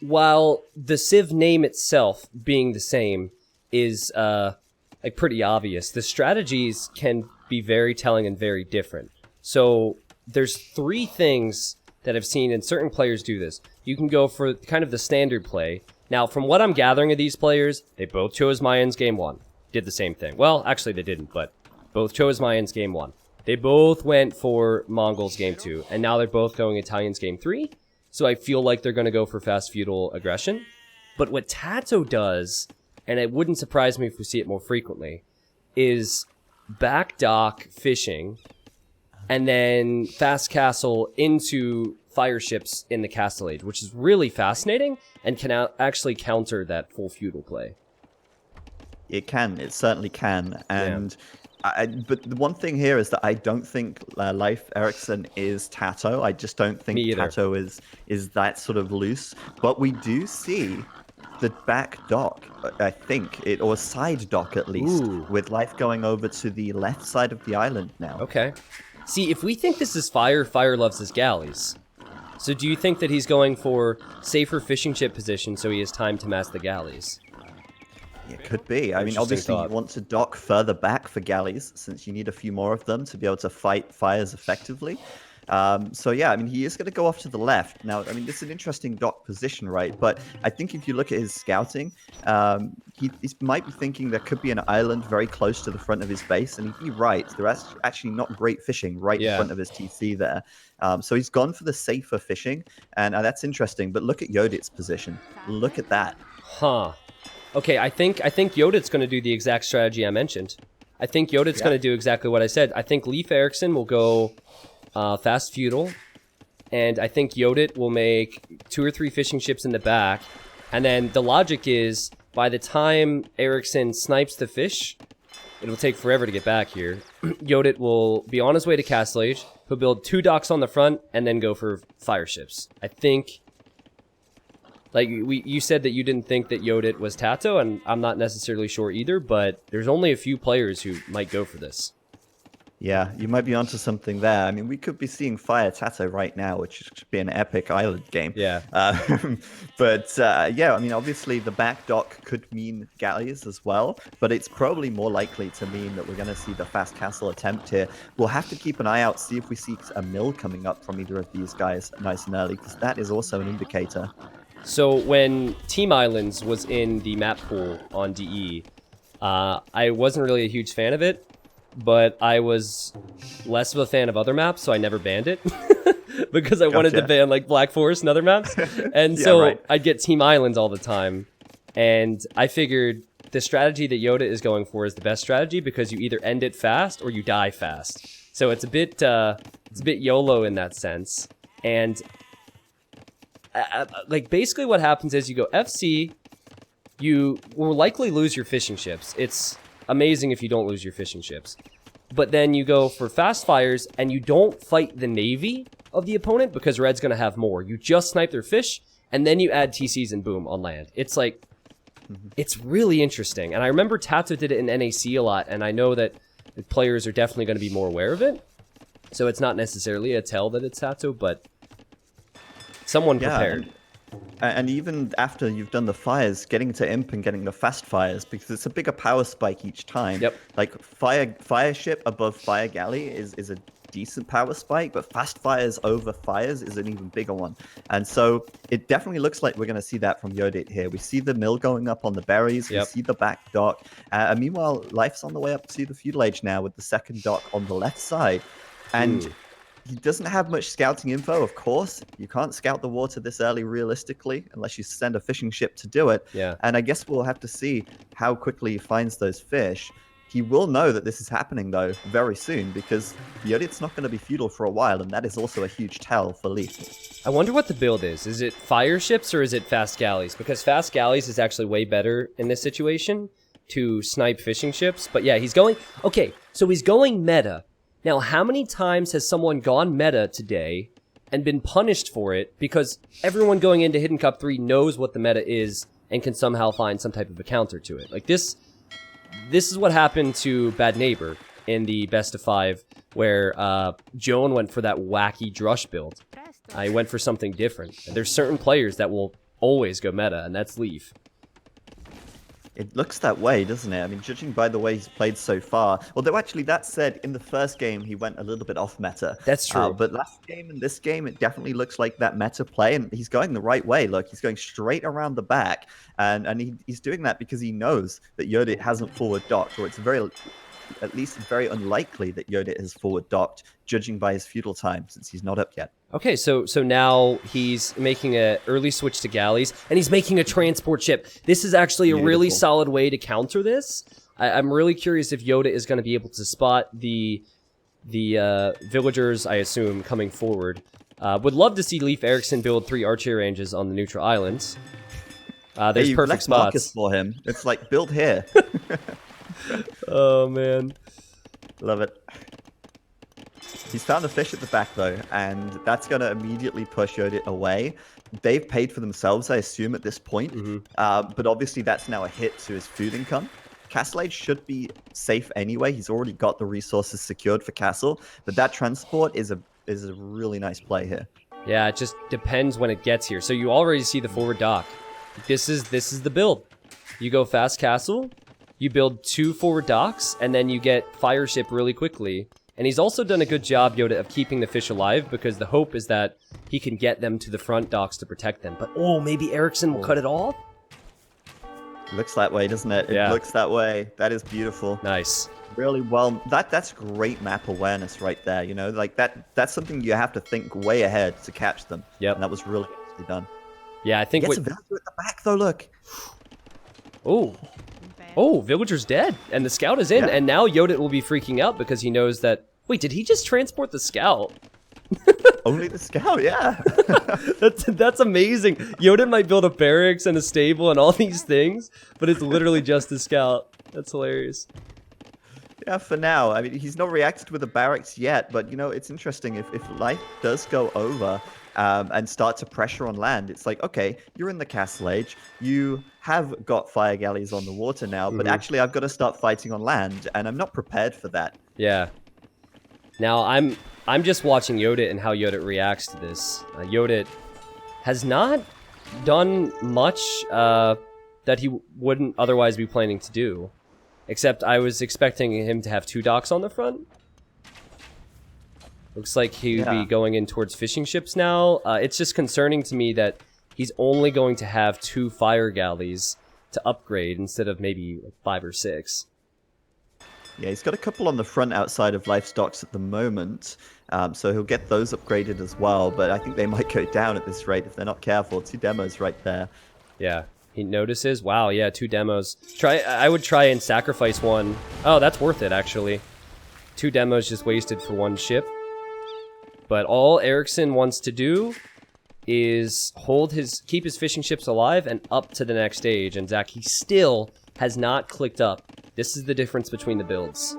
while the Civ name itself being the same is like pretty obvious, the strategies can be very telling and very different. So there's 3 things that I've seen, and certain players do this. You can go for kind of the standard play. Now, from what I'm gathering of these players, they both chose Mayans game 1. Did the same thing. Well, actually they didn't, but both chose Mayans game 1. They both went for Mongols game 2, and now they're both going Italians game 3. So I feel like they're going to go for fast feudal aggression. But what Tato does, and it wouldn't surprise me if we see it more frequently, is back dock fishing, and then fast castle into fire ships in the castle age, which is really fascinating and can actually counter that full feudal play. It can. It certainly can. And but the one thing here is that I don't think Leif Erikson is Tato. I just don't think Tato is that sort of loose. But we do see the back dock, I think, or side dock at least, with Leif going over to the left side of the island now. Okay. See, if we think this is fire, fire loves his galleys. So do you think that he's going for safer fishing ship position so he has time to mass the galleys? It could be. I mean, obviously you want to dock further back for galleys, since you need a few more of them to be able to fight fires effectively. So yeah, I mean, he is going to go off to the left. Now, I mean, this is an interesting dock position, right? But I think if you look at his scouting, he might be thinking there could be an island very close to the front of his base. And he'd be right. There's actually not great fishing right in front of his TC there. So he's gone for the safer fishing. And that's interesting. But look at Yodit's position. Look at that. Huh. Okay, I think Yodit's going to do the exact strategy I mentioned. I think Yodit's going to do exactly what I said. I think Leif Erikson will go fast feudal, and I think Yodit will make 2 or 3 fishing ships in the back, and then the logic is by the time Erickson snipes the fish, it'll take forever to get back here. Yodit will be on his way to Castle Age. He'll build 2 docks on the front and then go for fire ships. I think, like you said that you didn't think that Yodit was Tato, and I'm not necessarily sure either, but there's only a few players who might go for this. Yeah, you might be onto something there. I mean, we could be seeing Fire Tato right now, which should be an epic island game. Yeah. Yeah, I mean, obviously the back dock could mean galleys as well, but it's probably more likely to mean that we're going to see the fast castle attempt here. We'll have to keep an eye out, see if we see a mill coming up from either of these guys nice and early, because that is also an indicator. So when Team Islands was in the map pool on DE, I wasn't really a huge fan of it, but I was less of a fan of other maps, so I never banned it. because I wanted to ban like Black Forest and other maps. And so I'd get Team Islands all the time. And I figured the strategy that Yoda is going for is the best strategy because you either end it fast or you die fast. So it's a bit YOLO in that sense. And like basically what happens is you go FC, you will likely lose your fishing ships. It's amazing if you don't lose your fishing ships. But then you go for fast fires and you don't fight the navy of the opponent because red's going to have more. You just snipe their fish and then you add TCs and boom on land. It's like, it's really interesting. And I remember Tato did it in NAC a lot, and I know that the players are definitely going to be more aware of it. So it's not necessarily a tell that it's Tato, but someone prepared. And even after you've done the fires, getting to Imp and getting the fast fires, because it's a bigger power spike each time. Yep. Like fire ship above fire galley is a decent power spike, but fast fires over fires is an even bigger one. And so it definitely looks like we're going to see that from Yodit here. We see the mill going up on the berries. We see the back dock. And meanwhile, Leif's on the way up to the feudal age now with the second dock on the left side. And he doesn't have much scouting info, of course. You can't scout the water this early realistically unless you send a fishing ship to do it. Yeah. And I guess we'll have to see how quickly he finds those fish. He will know that this is happening, though, very soon, because Yodit's not going to be feudal for a while, and that is also a huge tell for Leif. I wonder what the build is. Is it fire ships or is it fast galleys? Because fast galleys is actually way better in this situation to snipe fishing ships. But yeah, he's going... Okay, so he's going meta. Now, how many times has someone gone meta today and been punished for it because everyone going into Hidden Cup 3 knows what the meta is and can somehow find some type of a counter to it? Like this is what happened to Bad Neighbor in the best of 5, where Joan went for that wacky Drush build. I went for something different. And there's certain players that will always go meta, and that's Leif. It looks that way, doesn't it? I mean, judging by the way he's played so far. Although, actually, that said, in the first game, he went a little bit off meta. That's true. But last game and this game, it definitely looks like that meta play, and he's going the right way. Look, he's going straight around the back, and he's doing that because he knows that Yodit hasn't forward docked, or it's at least very unlikely that Yodit has forward docked, judging by his feudal time, since he's not up yet. Okay, so now he's making an early switch to galleys, and he's making a transport ship. This is actually a really solid way to counter this. I'm really curious if Yoda is going to be able to spot the villagers, I assume, coming forward. Would love to see Leif Erickson build 3 archery ranges on the neutral islands. There's perfect spots. Marcus for him. It's like, build here. Oh, man. Love it. He's found a fish at the back, though, and that's going to immediately push Yodit away. They've paid for themselves, I assume, at this point. But obviously, that's now a hit to his food income. Castle Age should be safe anyway. He's already got the resources secured for Castle. But that transport is a really nice play here. Yeah, it just depends when it gets here. So you already see the forward dock. This is the build. You go fast Castle, you build 2 forward docks, and then you get fire ship really quickly. And he's also done a good job, Yoda, of keeping the fish alive, because the hope is that he can get them to the front docks to protect them. But, oh, maybe Erickson will cut it off? Looks that way, doesn't it? It looks that way. That is beautiful. Nice. Really well. That's great map awareness right there, you know? Like, that's something you have to think way ahead to catch them. Yep. And that was really nicely done. Yeah, I think... Gets a villager at the back, though, look. Oh. Oh, Villager's dead, and the scout is in, and now Yodit will be freaking out because he knows that... Wait, did he just transport the scout? Only the scout, yeah. That's amazing. Yodit might build a barracks and a stable and all these things, but it's literally just the scout. That's hilarious. Yeah, for now. I mean, he's not reacted with the barracks yet, but, you know, it's interesting. If Life does go over... and start to pressure on land, it's like, okay, you're in the Castle Age, you have got fire galleys on the water now, but actually I've got to start fighting on land, and I'm not prepared for that. Yeah. Now, I'm just watching Yodit and how Yodit reacts to this. Yodit has not done much that he wouldn't otherwise be planning to do, except I was expecting him to have 2 docks on the front. Looks like he would be going in towards fishing ships now. It's just concerning to me that he's only going to have 2 fire galleys to upgrade instead of maybe 5 or 6. Yeah, he's got a couple on the front outside of Leif's docks at the moment, so he'll get those upgraded as well, but I think they might go down at this rate if they're not careful. 2 demos right there. Yeah, he notices. Wow, yeah, 2 demos. I would try and sacrifice one. Oh, that's worth it, actually. 2 demos just wasted for 1 ship. But all Erickson wants to do is keep his fishing ships alive and up to the next stage. And Zach, he still has not clicked up. This is the difference between the builds.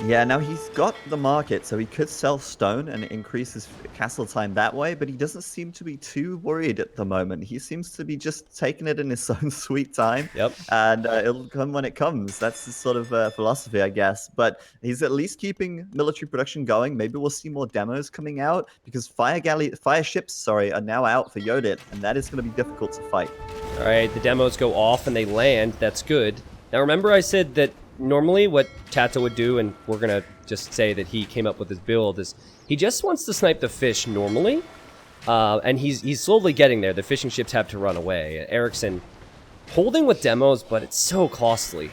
Yeah, now he's got the market, so he could sell stone and increase his castle time that way, but he doesn't seem to be too worried at the moment. He seems to be just taking it in his own sweet time. Yep. And it'll come when it comes. That's the sort of philosophy, I guess. But he's at least keeping military production going. Maybe we'll see more demos coming out, because fire ships, are now out for Yodit, and that is going to be difficult to fight. All right, the demos go off and they land. That's good. Now remember I said that normally what Tato would do, and we're going to just say that he came up with his build, is he just wants to snipe the fish normally, and he's slowly getting there. The fishing ships have to run away. Erickson holding with demos, but it's so costly.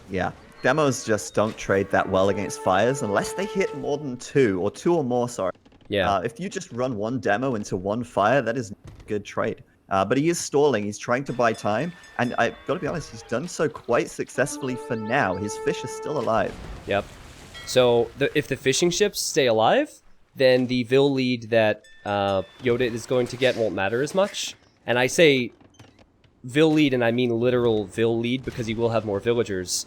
Yeah, demos just don't trade that well against fires unless they hit more than 2, or 2 or more, sorry. Yeah. If you just run 1 demo into 1 fire, that is a good trade. But he is stalling. He's trying to buy time. And I've got to be honest, he's done so quite successfully for now. His fish are still alive. Yep. So if the fishing ships stay alive, then the Vil lead that Yodit is going to get won't matter as much. And I say Vil lead, and I mean literal Vil lead, because he will have more villagers.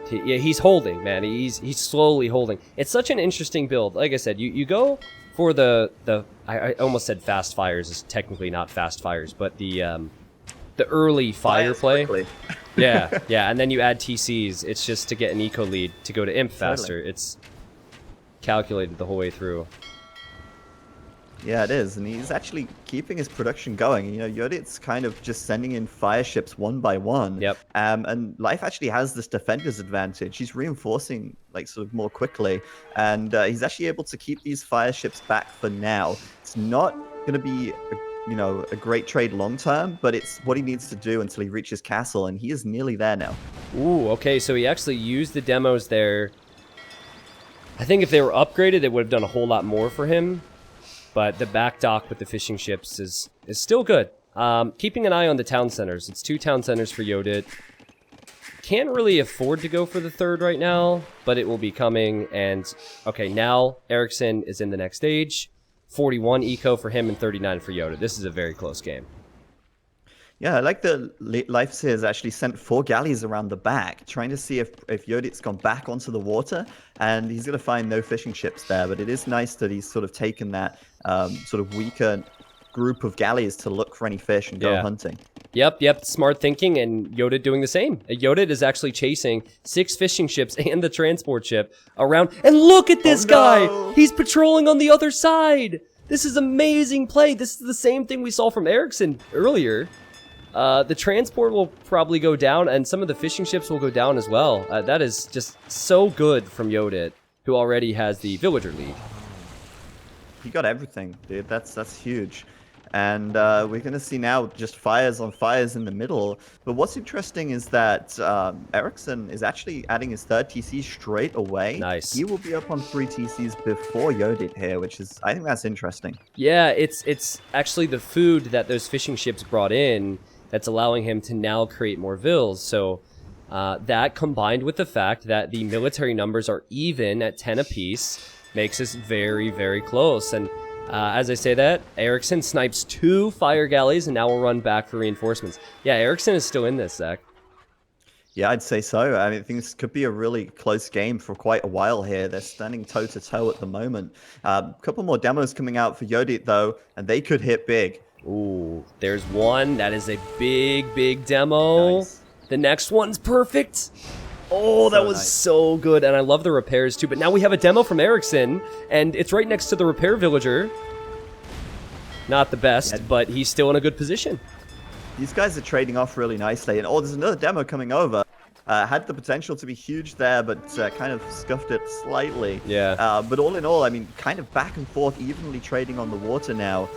He's holding, man. He's slowly holding. It's such an interesting build. Like I said, you go for I almost said fast fires. Is technically not fast fires, but the early fire play. Quickly. Yeah, and then you add TCs. It's just to get an eco lead to go to imp faster. Totally. It's calculated the whole way through. Yeah, it is, and he's actually keeping his production going. You know, Yodit's kind of just sending in fire ships 1 by 1. Yep. And Leif actually has this defender's advantage. He's reinforcing, like, sort of more quickly, and he's actually able to keep these fire ships back for now. It's not going to be, a great trade long term, but it's what he needs to do until he reaches castle, and he is nearly there now. Ooh, okay, so he actually used the demos there. I think if they were upgraded, it would have done a whole lot more for him. But the back dock with the fishing ships is still good. Keeping an eye on the town centers. It's 2 town centers for Yodit. Can't really afford to go for the 3rd right now, but it will be coming. And, okay, now Erickson is in the next stage. 41 eco for him and 39 for Yoda. This is a very close game. Yeah, I like that Leif has actually sent 4 galleys around the back, trying to see if Yodit's gone back onto the water, and he's going to find no fishing ships there. But it is nice that he's sort of taken that sort of weaker group of galleys to look for any fish and go hunting. Yep, smart thinking, and Yoda doing the same. Yoda is actually chasing 6 fishing ships and the transport ship around. And look at this guy! He's patrolling on the other side! This is amazing play. This is the same thing we saw from Erickson earlier. The transport will probably go down, and some of the fishing ships will go down as well. That is just so good from Yodit, who already has the villager lead. He got everything, dude. That's huge. And we're going to see now just fires on fires in the middle. But what's interesting is that Erikson is actually adding his 3rd TC straight away. Nice. He will be up on 3 TCs before Yodit here, which is, I think that's interesting. Yeah, it's actually the food that those fishing ships brought in that's allowing him to now create more vills. So that combined with the fact that the military numbers are even at 10 apiece makes us very, very close. And as I say that, Erickson snipes 2 fire galleys and now will run back for reinforcements. Yeah, Erickson is still in this, Zach. Yeah, I'd say so. I mean, things could be a really close game for quite a while here. They're standing toe-to-toe at the moment. A couple more demos coming out for Yodit, though, and they could hit big. Ooh, there's one. That is a big, big demo. Nice. The next one's perfect. Oh, that was so good. And I love the repairs, too. But now we have a demo from Erickson, and it's right next to the repair villager. Not the best, but he's still in a good position. These guys are trading off really nicely. And, there's another demo coming over. Had the potential to be huge there, but kind of scuffed it slightly. Yeah. But all in all, I mean, kind of back and forth, evenly trading on the water now.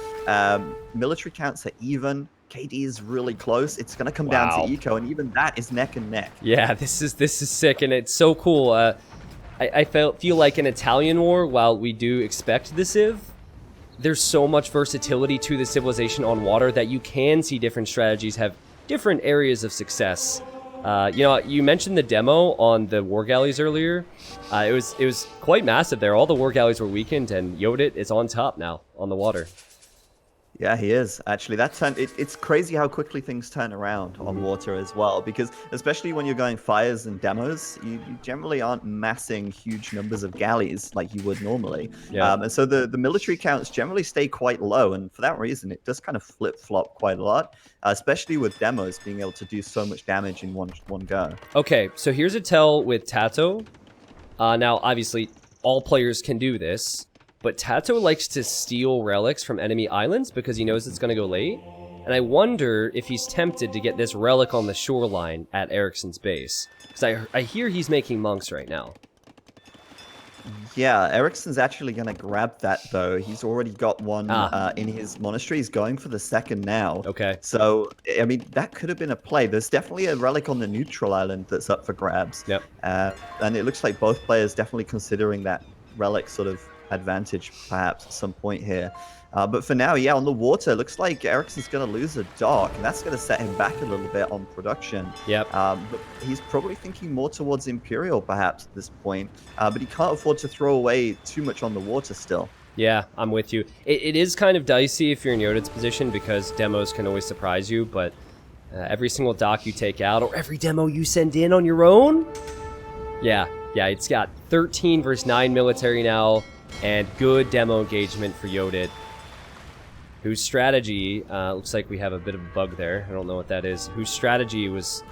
Military counts are even. KD is really close. It's going to come down to eco, and even that is neck and neck. Yeah, this is sick, and it's so cool. I feel like in Italian War, while we do expect the Civ, there's so much versatility to the civilization on water that you can see different strategies have different areas of success. You know, you mentioned the demo on the war galleys earlier. It was quite massive there. All the war galleys were weakened, and Yodit is on top now on the water. Yeah, he is. Actually, it's crazy how quickly things turn around on water as well, because especially when you're going fires and demos, you generally aren't massing huge numbers of galleys like you would normally. Yeah. And so the military counts generally stay quite low, and for that reason, it does kind of flip-flop quite a lot, especially with demos being able to do so much damage in one go. Okay, so here's a tell with Tato. Now, obviously, all players can do this. But Tato likes to steal relics from enemy islands because he knows it's going to go late. And I wonder if he's tempted to get this relic on the shoreline at Erickson's base. Because I hear he's making monks right now. Yeah, Erickson's actually going to grab that, though. He's already got one in his monastery. He's going for the second now. Okay. So, I mean, that could have been a play. There's definitely a relic on the neutral island that's up for grabs. Yep. And it looks like both players definitely considering that relic sort of advantage perhaps at some point here. But for now, yeah, on the water, looks like Erickson's going to lose a dock, and that's going to set him back a little bit on production. Yep. But he's probably thinking more towards Imperial perhaps at this point, but he can't afford to throw away too much on the water still. Yeah, I'm with you. It is kind of dicey if you're in Yodit's position because demos can always surprise you, but every single dock you take out, or every demo you send in on your own, yeah, it's got 13 versus 9 military now, and good demo engagement for Yodit, whose strategy, looks like we have a bit of a bug there, I don't know what that is, whose strategy was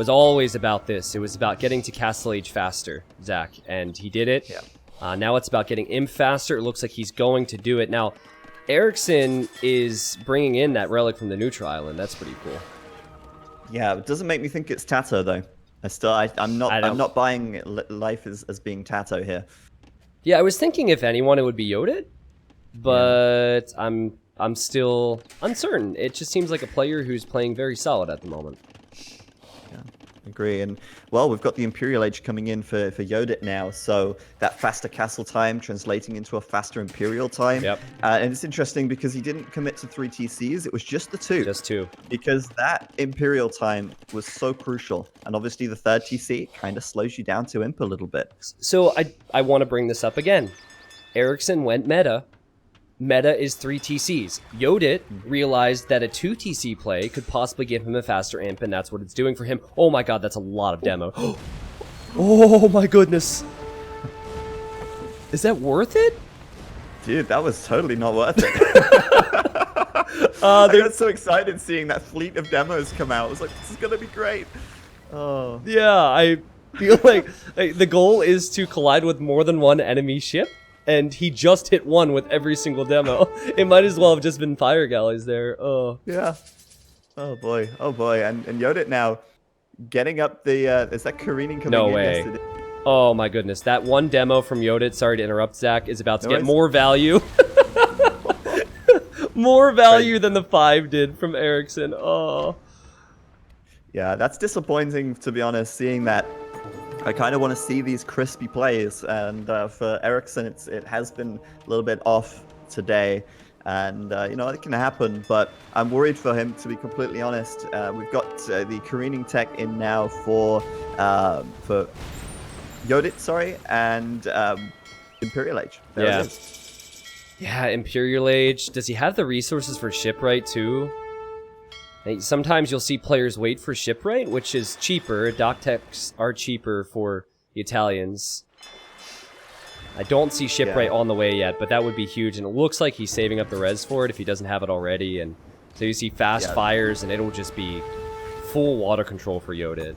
always about this. It was about getting to Castle Age faster, Zach, and he did it. Yeah. Now it's about getting Imp faster. It looks like he's going to do it. Now, Erickson is bringing in that relic from the neutral island. That's pretty cool. Yeah, it doesn't make me think it's Tato, though. I'm not buying Leif as being Tato here. Yeah, I was thinking if anyone, it would be Yodit, but yeah. I'm still uncertain. It just seems like a player who's playing very solid at the moment. Yeah, agree. And, well, we've got the Imperial Age coming in for Yodit now, so that faster castle time translating into a faster Imperial time. Yep. And it's interesting because he didn't commit to 3 TCs, it was just the 2. Just 2. Because that Imperial time was so crucial. And obviously the 3rd TC kind of slows you down to Imp a little bit. So I want to bring this up again. Erickson went meta. Meta is 3 TCs. Yodit realized that a 2 TC play could possibly give him a faster Imp, and that's what it's doing for him. Oh my god, that's a lot of demo. Oh my goodness. Is that worth it? Dude, that was totally not worth it. I got so excited seeing that fleet of demos come out. I was like, this is going to be great. Oh. Yeah, I feel like the goal is to collide with more than one enemy ship, and he just hit one with every single demo. It might as well have just been fire galleys there. Oh. Yeah. Oh boy. Oh boy. And Yodit now getting up the, is that careening coming no in way. yesterday? Oh my goodness. That one demo from Yodit, sorry to interrupt, Zach, is about to get more value. More value than the 5 did from Erickson. Oh. Yeah, that's disappointing, to be honest, seeing that. I kind of want to see these crispy plays, and for Erickson, it has been a little bit off today, and you know, it can happen, but I'm worried for him, to be completely honest. We've got the careening tech in now for Yodit, sorry, and Imperial Age. There it is. Yeah, Imperial Age. Does he have the resources for shipwright too? Sometimes you'll see players wait for shipwright, which is cheaper. Dock techs are cheaper for the Italians. I don't see shipwright on the way yet, but that would be huge, and it looks like he's saving up the res for it if he doesn't have it already. And so you see fast fires, and it'll just be full water control for Yodit.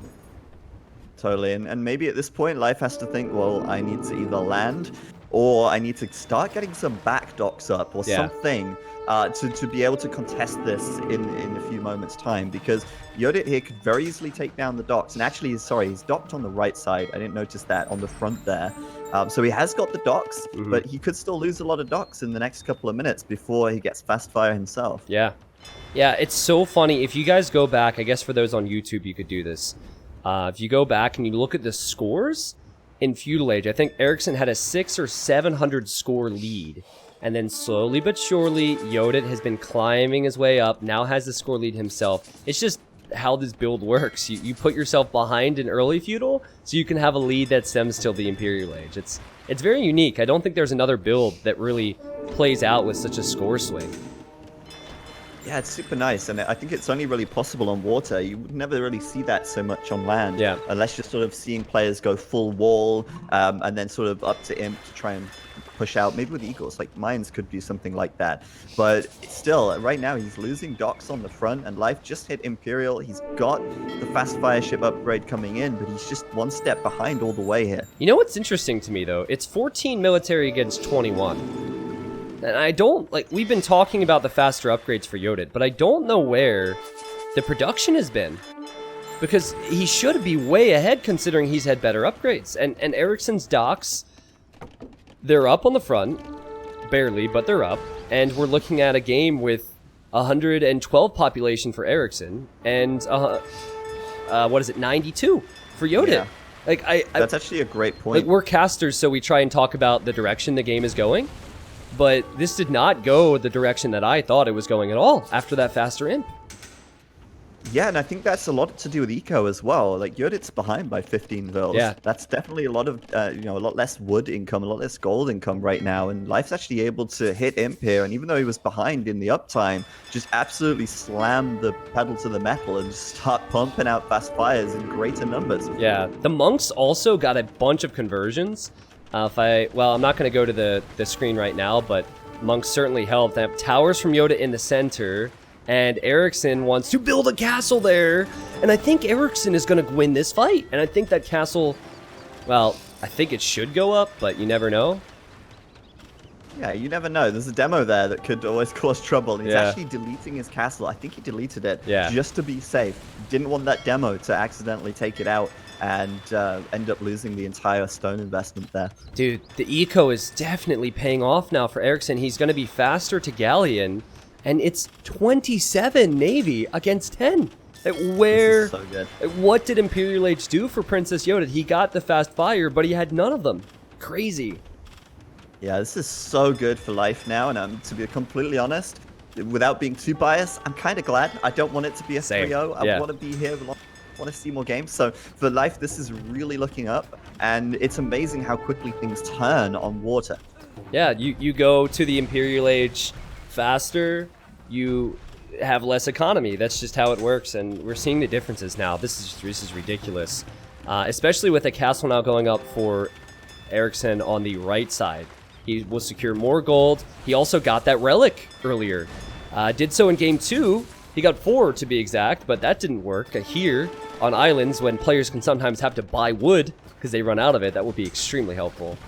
Totally, and maybe at this point, Leif has to think, well, I need to either land, or I need to start getting some back docks up, or something, to be able to contest this in a few moments' time, because Yodit here could very easily take down the docks, and actually, he's docked on the right side. I didn't notice that on the front there. So he has got the docks, but he could still lose a lot of docks in the next couple of minutes before he gets fast fire himself. Yeah, Yeah, it's so funny. If you guys go back, I guess for those on YouTube, you could do this. If you go back and you look at the scores in Feudal Age, I think Erickson had a 600 or 700 score lead. And then slowly but surely, Yodit has been climbing his way up, now has the score lead himself. It's just how this build works. You put yourself behind in early Feudal, so you can have a lead that stems till the Imperial Age. It's very unique. I don't think there's another build that really plays out with such a score swing. Yeah, it's super nice, and I think it's only really possible on water. You would never really see that so much on land, unless you're sort of seeing players go full wall, and then sort of up to imp to try and push out. Maybe with Eagles, like Mines could do something like that. But still, right now he's losing docks on the front, and Leif just hit Imperial. He's got the fast fire ship upgrade coming in, but he's just one step behind all the way here. You know what's interesting to me, though? It's 14 military against 21. And I don't, like, we've been talking about the faster upgrades for Yodit, but I don't know where the production has been. Because he should be way ahead considering he's had better upgrades. And Erickson's docks, they're up on the front, barely, but they're up. And we're looking at a game with 112 population for Erikson and, 92 for Yodit. Yeah. Like, That's actually a great point. Like, we're casters, so we try and talk about the direction the game is going. But this did not go the direction that I thought it was going at all after that faster imp. Yeah, and I think that's a lot to do with eco as well. Like, Yodit's behind by 15 vils. Yeah. That's definitely a lot of, a lot less wood income, a lot less gold income right now. And Leif's actually able to hit imp here. And even though he was behind in the uptime, just absolutely slam the pedal to the metal and just start pumping out fast fires in greater numbers. Yeah, the monks also got a bunch of conversions. I'm not going to go to the screen right now, but monks certainly helped. They have towers from Yoda in the center, and Erickson wants to build a castle there. And I think Erickson is going to win this fight. And I think that castle, well, I think it should go up, but you never know. Yeah, you never know. There's a demo there that could always cause trouble. He's actually deleting his castle. I think he deleted it just to be safe. Didn't want that demo to accidentally take it out and end up losing the entire stone investment there. Dude, the eco is definitely paying off now for Erickson. He's going to be faster to Galleon, and it's 27 Navy against 10. Where? This is so good. What did Imperial Age do for Princess Yoda? He got the fast fire, but he had none of them. Crazy. Yeah, this is so good for Leif now, and to be completely honest, without being too biased, I'm kind of glad. I don't want it to be a 3-0. I want to be here. I want to see more games. So for Leif, this is really looking up, and it's amazing how quickly things turn on water. Yeah, you go to the Imperial Age faster, you have less economy. That's just how it works, and we're seeing the differences now. This is ridiculous, especially with a castle now going up for Erickson on the right side. He will secure more gold. He also got that relic earlier. Did so in game 2. He got 4 to be exact, but that didn't work. Here on islands, when players can sometimes have to buy wood because they run out of it, that would be extremely helpful.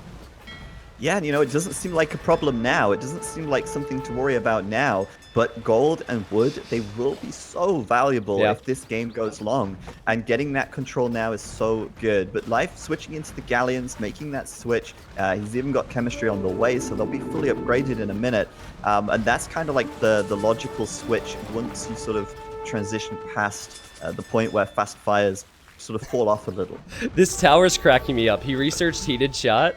Yeah, and it doesn't seem like a problem now. It doesn't seem like something to worry about now. But gold and wood, they will be so valuable if this game goes long. And getting that control now is so good. But Leif switching into the galleons, making that switch. He's even got chemistry on the way, so they'll be fully upgraded in a minute. And that's kind of like the logical switch once you sort of transition past the point where fast fires sort of fall off a little. This tower's cracking me up. He researched heated shot.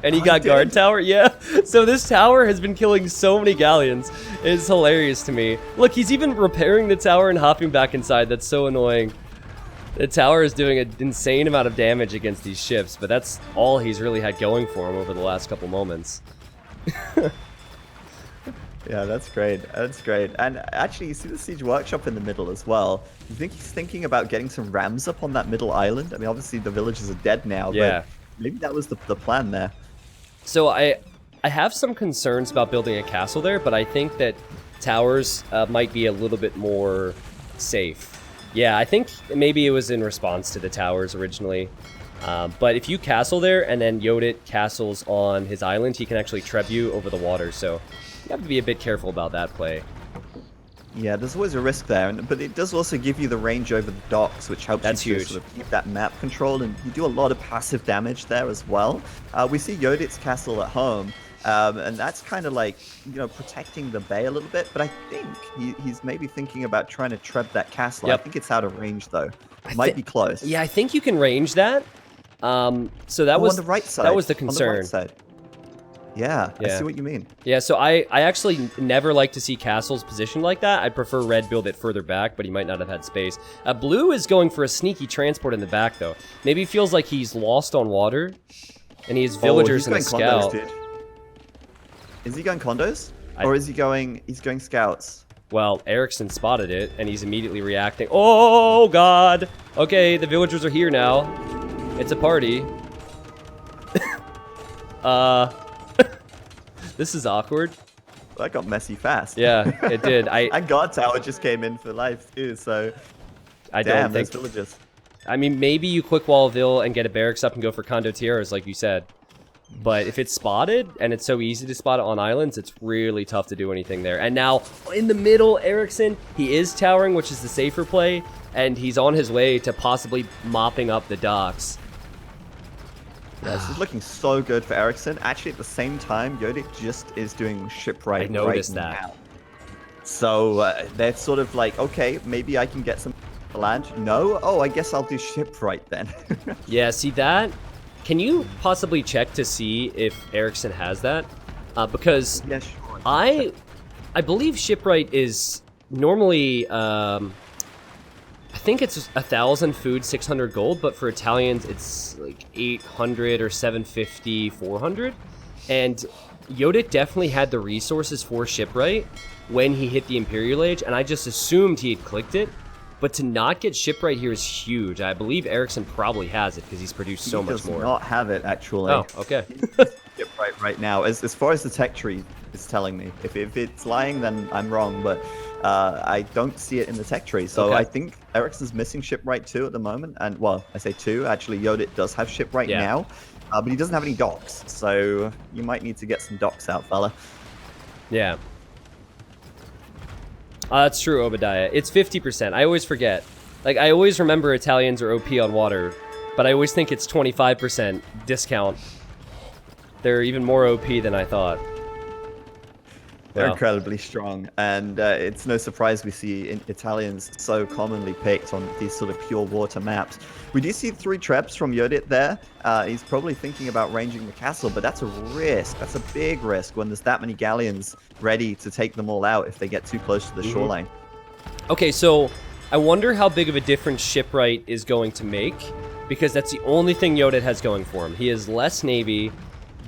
And he got guard tower? Yeah. So this tower has been killing so many galleons. It's hilarious to me. Look, he's even repairing the tower and hopping back inside. That's so annoying. The tower is doing an insane amount of damage against these ships, but that's all he's really had going for him over the last couple moments. Yeah, that's great. That's great. And actually, you see the Siege Workshop in the middle as well. You think he's thinking about getting some rams up on that middle island? I mean, obviously the villages are dead now, but maybe that was the plan there. So I have some concerns about building a castle there, but I think that towers might be a little bit more safe. Yeah, I think maybe it was in response to the towers originally. But if you castle there and then Yodit castles on his island, he can actually treb you over the water. So you have to be a bit careful about that play. Yeah, there's always a risk there, but it does also give you the range over the docks, which helps you to sort of keep that map control, and you do a lot of passive damage there as well. We see Yodit's castle at home, And that's kind of like, protecting the bay a little bit. But I think he's maybe thinking about trying to treb that castle. Yep. I think it's out of range, though. Might be close. Yeah, I think you can range that. So that was on the right side. That was the concern. On the right side. Yeah, I see what you mean. Yeah, so I actually never like to see castles positioned like that. I'd prefer red build it further back, but he might not have had space. Blue is going for a sneaky transport in the back, though. Maybe he feels like he's lost on water, and he has villagers and a scout. Condos, dude. Is he going condos? Or is he going... He's going scouts? Well, Erickson spotted it, and he's immediately reacting. Oh, God! Okay, the villagers are here now. It's a party. This is awkward. That got messy fast. Yeah, it did. And guard tower just came in for life too, so... Damn, those villagers. I mean, maybe you quick wall Ville and get a barracks up and go for Condottieres, like you said. But if it's spotted, and it's so easy to spot it on islands, it's really tough to do anything there. And now, in the middle, Erickson, he is towering, which is the safer play, and he's on his way to possibly mopping up the docks. Yeah, this is looking so good for Erikson. Actually, at the same time, Yodit just is doing shipwright right now. So they're sort of like, okay, maybe I can get some land. No? Oh, I guess I'll do shipwright then. Yeah, see that? Can you possibly check to see if Erikson has that? Because yeah, sure. I believe shipwright is normally... I think it's 1,000 food, 600 gold, but for Italians, it's like 800 or 750, 400. And Yodit definitely had the resources for shipwright when he hit the Imperial Age, and I just assumed he had clicked it. But to not get shipwright here is huge. I believe Erickson probably has it because he's produced so much more. He does not have it, actually. Oh, okay. Shipwright right now. As far as the tech tree is telling me. If it's lying, then I'm wrong, but... I don't see it in the tech tree, so I think Erickson's missing shipwright 2 at the moment, and well, I say 2. Actually, Yodit does have shipwright now, but he doesn't have any docks, so you might need to get some docks out, fella. Yeah, that's true, Obadiah. It's 50%. I always forget. Like, I always remember Italians are OP on water, but I always think it's 25% discount. They're even more OP than I thought. They're incredibly strong, and it's no surprise we see Italians so commonly picked on these sort of pure water maps. We do see 3 Trebs from Yodit there. He's probably thinking about ranging the castle, but that's a risk. That's a big risk when there's that many galleons ready to take them all out if they get too close to the shoreline. Okay, so I wonder how big of a difference shipwright is going to make, because that's the only thing Yodit has going for him. He has less navy,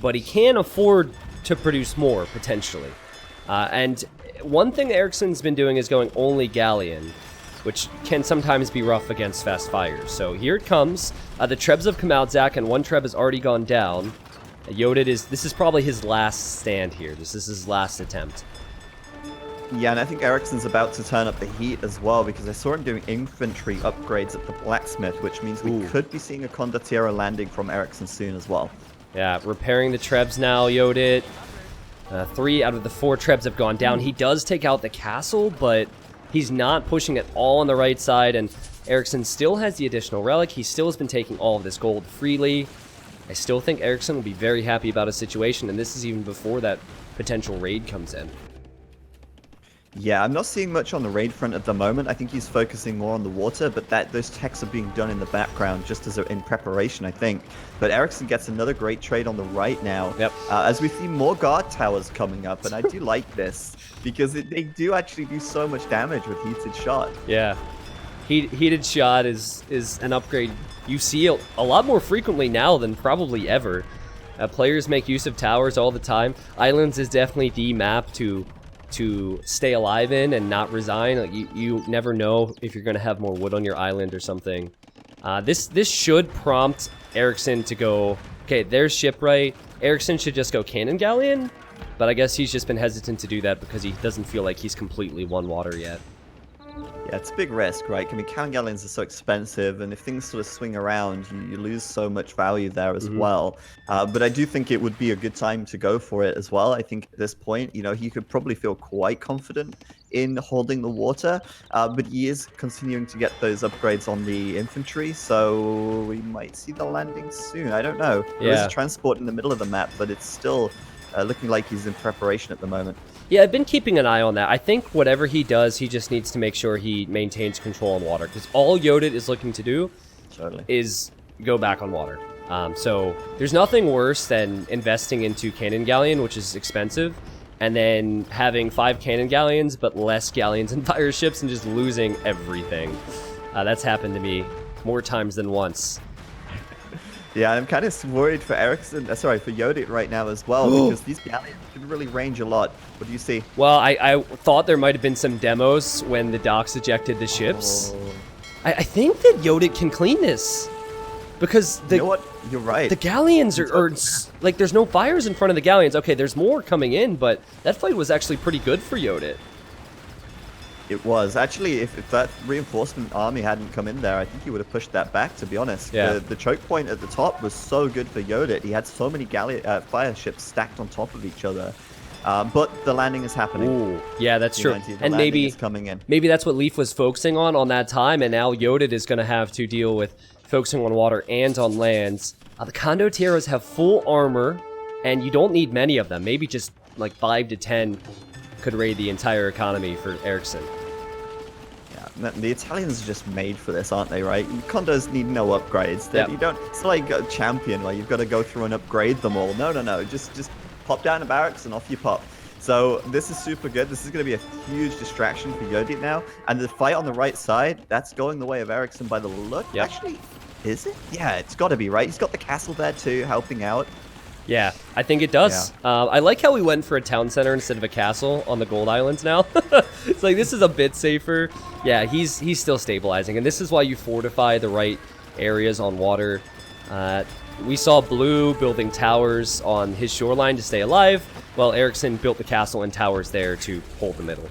but he can afford to produce more, potentially. And one thing Erickson's been doing is going only galleon, which can sometimes be rough against fast fires. So here it comes. The Trebs have come out, Zach, and 1 Treb has already gone down. Yodit this is probably his last stand here. This is his last attempt. Yeah, and I think Erickson's about to turn up the heat as well, because I saw him doing infantry upgrades at the Blacksmith, which means we could be seeing a Condottiere landing from Erikson soon as well. Yeah, repairing the Trebs now, Yodit. 3 out of the 4 Trebs have gone down. He does take out the castle, but he's not pushing it all on the right side, and Erickson still has the additional relic. He still has been taking all of this gold freely. I still think Erickson will be very happy about his situation, and this is even before that potential raid comes in. Yeah, I'm not seeing much on the raid front at the moment. I think he's focusing more on the water, but those techs are being done in the background just as in preparation, I think. But Erickson gets another great trade on the right now. Yep. As we see more guard towers coming up, and I do like this because they do actually do so much damage with heated shot. Yeah, heated shot is an upgrade you see a lot more frequently now than probably ever. Players make use of towers all the time. Islands is definitely the map to stay alive in and not resign. Like you never know if you're going to have more wood on your island or something. This should prompt Erickson to go, okay, there's shipwright. Erickson should just go cannon galleon, but I guess he's just been hesitant to do that because he doesn't feel like he's completely won water yet. Yeah, it's a big risk, right? I mean, cannon galleons are so expensive, and if things sort of swing around, you lose so much value there as well. But I do think it would be a good time to go for it as well. I think at this point, he could probably feel quite confident in holding the water, but he is continuing to get those upgrades on the infantry, so we might see the landing soon. I don't know. There is a transport in the middle of the map, but it's still looking like he's in preparation at the moment. Yeah, I've been keeping an eye on that. I think whatever he does, he just needs to make sure he maintains control on water, because all Yodit is looking to do is go back on water. So there's nothing worse than investing into Cannon Galleon, which is expensive, and then having 5 Cannon Galleons, but less Galleons and fire ships, and just losing everything. That's happened to me more times than once. Yeah, I'm kind of worried for Erickson, for Yodit right now as well, because these galleons can really range a lot. What do you see? Well, I thought there might have been some demos when the docks ejected the ships. Oh. I think that Yodit can clean this. Because You know what? You're right. the galleons are like, there's no fires in front of the galleons. Okay, there's more coming in, but that fight was actually pretty good for Yodit. It was. Actually, if that reinforcement army hadn't come in there, I think he would have pushed that back, to be honest. Yeah. The choke point at the top was so good for Yodit. He had so many fire ships stacked on top of each other. But the landing is happening. Ooh, yeah, that's true. The And landing is coming in. maybe that's what Leif was focusing on that time, and now Yodit is going to have to deal with focusing on water and on lands. The Condottieres have full armor, and you don't need many of them. Maybe just like 5 to 10 could raid the entire economy for Erickson. Yeah, the Italians are just made for this, aren't they? Right? Condos need no upgrades. Yep. You don't. It's like a champion where you've got to go through and upgrade them all. No. Just pop down the barracks and off you pop. So this is super good. This is going to be a huge distraction for Yodit now. And the fight on the right side, that's going the way of Erickson by the look. Yep. Actually, is it? Yeah, it's got to be, right? He's got the castle there too, helping out. Yeah, I think it does. I like how we went for a town center instead of a castle on the Gold Islands now. It's like, this is a bit safer. Yeah, he's still stabilizing, and this is why you fortify the right areas on water. We saw Blue building towers on his shoreline to stay alive, while Erickson built the castle and towers there to hold the middle.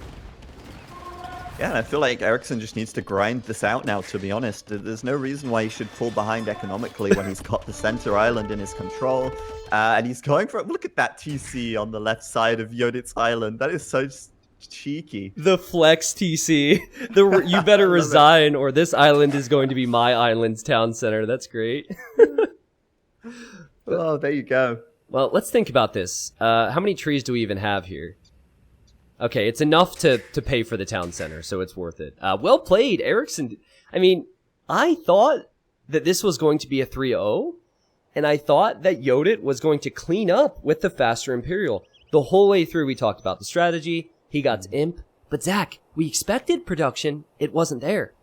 Yeah, and I feel like Erickson just needs to grind this out now, to be honest. There's no reason why he should fall behind economically when he's got the center island in his control. And he's going for it. Look at that TC on the left side of Yodit's island. That is so cheeky. The flex TC. You better resign, or this island is going to be my island's town center. That's great. Oh, there you go. Well, let's think about this. How many trees do we even have here? Okay, it's enough to pay for the town center, so it's worth it. Well played, Erickson. I mean, I thought that this was going to be a 3-0, and I thought that Yodit was going to clean up with the faster Imperial. The whole way through, we talked about the strategy. He got to Imp. But Zach, we expected production. It wasn't there.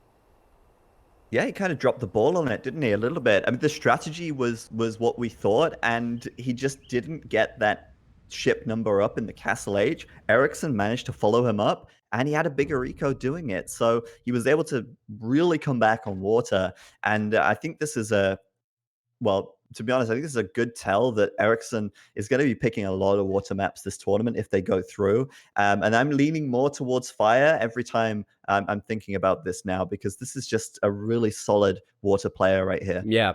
Yeah, he kind of dropped the ball on it, didn't he? A little bit. I mean, the strategy was what we thought, and he just didn't get that ship number up in the Castle Age. Erickson managed to follow him up, and he had a bigger eco doing it. So he was able to really come back on water. And I think this is to be honest, I think this is a good tell that Erickson is going to be picking a lot of water maps this tournament if they go through. And I'm leaning more towards fire every time I'm thinking about this now, because this is just a really solid water player right here. Yeah.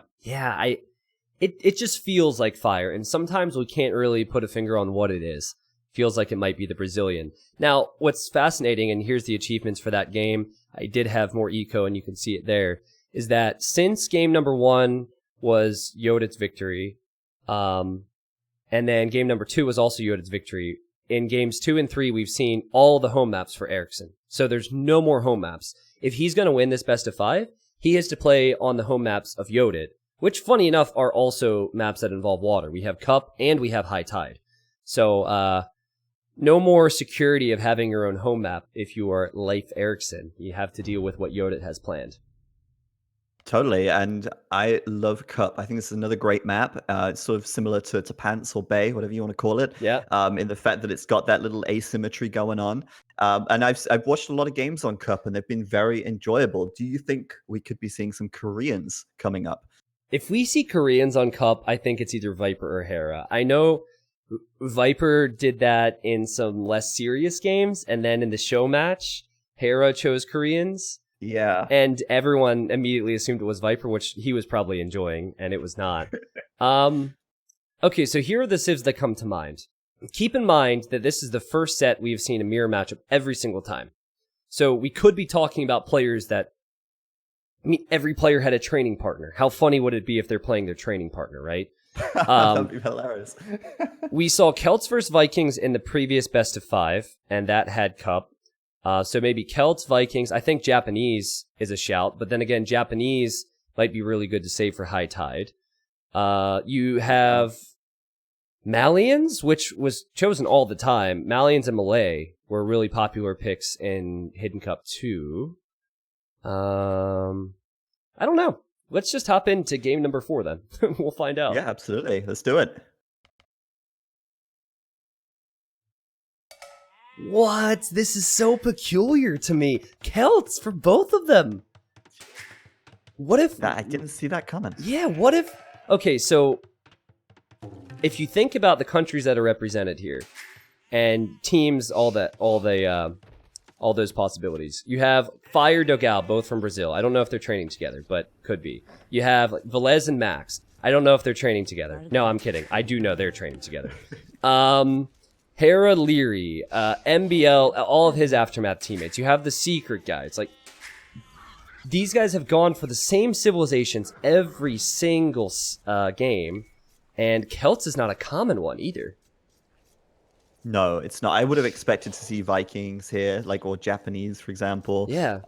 It just feels like fire, and sometimes we can't really put a finger on what it is. Feels like it might be the Brazilian. Now, what's fascinating, and here's the achievements for that game, I did have more eco, and you can see it there, is that since game number 1 was Yodit's victory, and then game number 2 was also Yodit's victory, in games 2 and 3, we've seen all the home maps for Erickson. So there's no more home maps. If he's going to win this best of 5, he has to play on the home maps of Yodit, which, funny enough, are also maps that involve water. We have Cup and we have High Tide. So, no more security of having your own home map if you are Leif Erikson. You have to deal with what Yodit has planned. Totally, and I love Cup. I think this is another great map. It's sort of similar to Pants or Bay, whatever you want to call it. Yeah. In the fact that it's got that little asymmetry going on. And I've watched a lot of games on Cup, and they've been very enjoyable. Do you think we could be seeing some Koreans coming up? If we see Koreans on Cup, I think it's either Viper or Hera. I know Viper did that in some less serious games, and then in the show match, Hera chose Koreans. Yeah. And everyone immediately assumed it was Viper, which he was probably enjoying, and it was not. Okay, so here are the civs that come to mind. Keep in mind that this is the first set we've seen a mirror matchup every single time. So we could be talking about players that... I mean, every player had a training partner. How funny would it be if they're playing their training partner, right? That'd be hilarious. We saw Celts versus Vikings in the previous best of 5, and that had Cup. So maybe Celts, Vikings. I think Japanese is a shout, but then again, Japanese might be really good to save for High Tide. You have Malians, which was chosen all the time. Malians and Malay were really popular picks in Hidden Cup 2. I don't know. Let's just hop into game number 4 then. We'll find out. Yeah, absolutely. Let's do it. What? This is so peculiar to me. Celts for both of them. What if... I didn't see that coming. Yeah, what if... Okay, so... If you think about the countries that are represented here, and teams, all those possibilities. You have Fire Dogal, both from Brazil. I don't know if they're training together, but could be. You have Velez and Max. I don't know if they're training together. No, I'm kidding. I do know they're training together. Hera Leary, MBL, all of his Aftermath teammates. You have the Secret guys. Like, these guys have gone for the same civilizations every single game, and Celts is not a common one either. No, it's not. I would have expected to see Vikings here, or Japanese, for example. Yeah.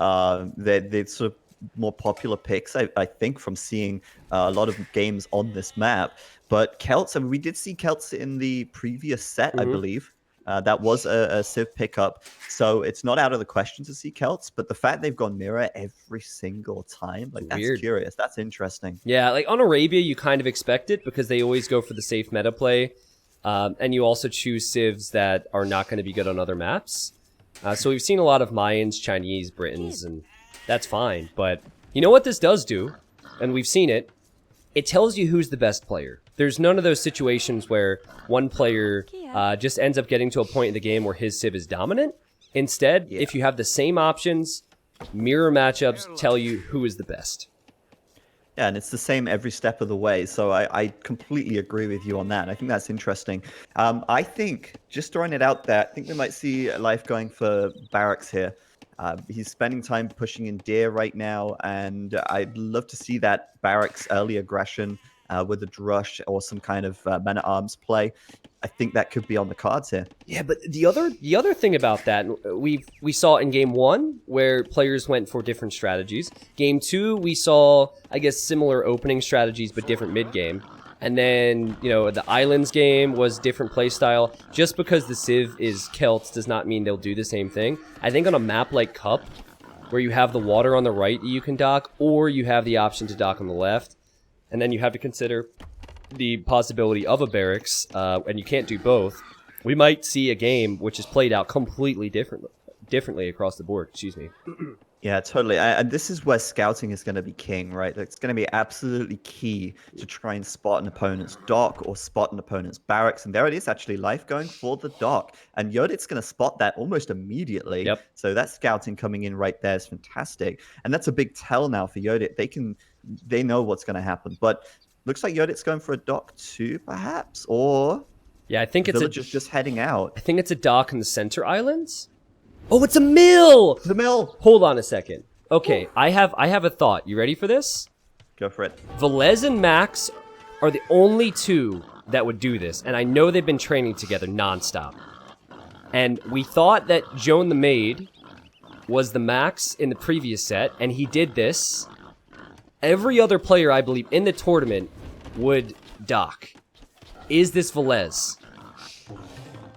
They're sort of more popular picks, I think, from seeing a lot of games on this map. But Celts, I mean, we did see Celts in the previous set, I believe. That was a Civ pickup. So it's not out of the question to see Celts, but the fact they've gone mirror every single time, that's weird. Curious. That's interesting. Yeah, on Arabia, you kind of expect it because they always go for the safe meta play. And you also choose civs that are not going to be good on other maps. So we've seen a lot of Mayans, Chinese, Britons, and that's fine. But you know what this does do? And we've seen it. It tells you who's the best player. There's none of those situations where one player just ends up getting to a point in the game where his civ is dominant. Instead, if you have the same options, mirror matchups tell you who is the best. Yeah, and it's the same every step of the way. So I completely agree with you on that. I think that's interesting. I think, just throwing it out there, I think we might see Leif going for Barracks here. He's spending time pushing in Deer right now, and I'd love to see that Barracks early aggression with a Drush or some kind of men-at-arms play. I think that could be on the cards here. Yeah, but the other thing about that, we saw in game 1 where players went for different strategies. Game 2, we saw, I guess, similar opening strategies but different mid game. And then, the Islands game was different playstyle. Just because the Civ is Celts does not mean they'll do the same thing. I think on a map like Cup, where you have the water on the right that you can dock, or you have the option to dock on the left, and then you have to consider the possibility of a barracks, and you can't do both, we might see a game which is played out completely differently across the board. Excuse me. Yeah, totally. And this is where scouting is going to be king, right? It's going to be absolutely key to try and spot an opponent's dock or spot an opponent's barracks. And there it is, actually, Leif going for the dock. And Yodit's going to spot that almost immediately. Yep. So that scouting coming in right there is fantastic. And that's a big tell now for Yodit. They know what's going to happen. But looks like Yodit's going for a dock too, perhaps? Or yeah, I think it's just heading out. I think it's a dock in the center islands. Oh, it's a mill! The mill! Hold on a second. Okay, I have a thought. You ready for this? Go for it. Velez and Max are the only two that would do this, and I know they've been training together nonstop. And we thought that Joan the Maid was the Max in the previous set, and he did this. Every other player, I believe, in the tournament would dock. Is this Velez?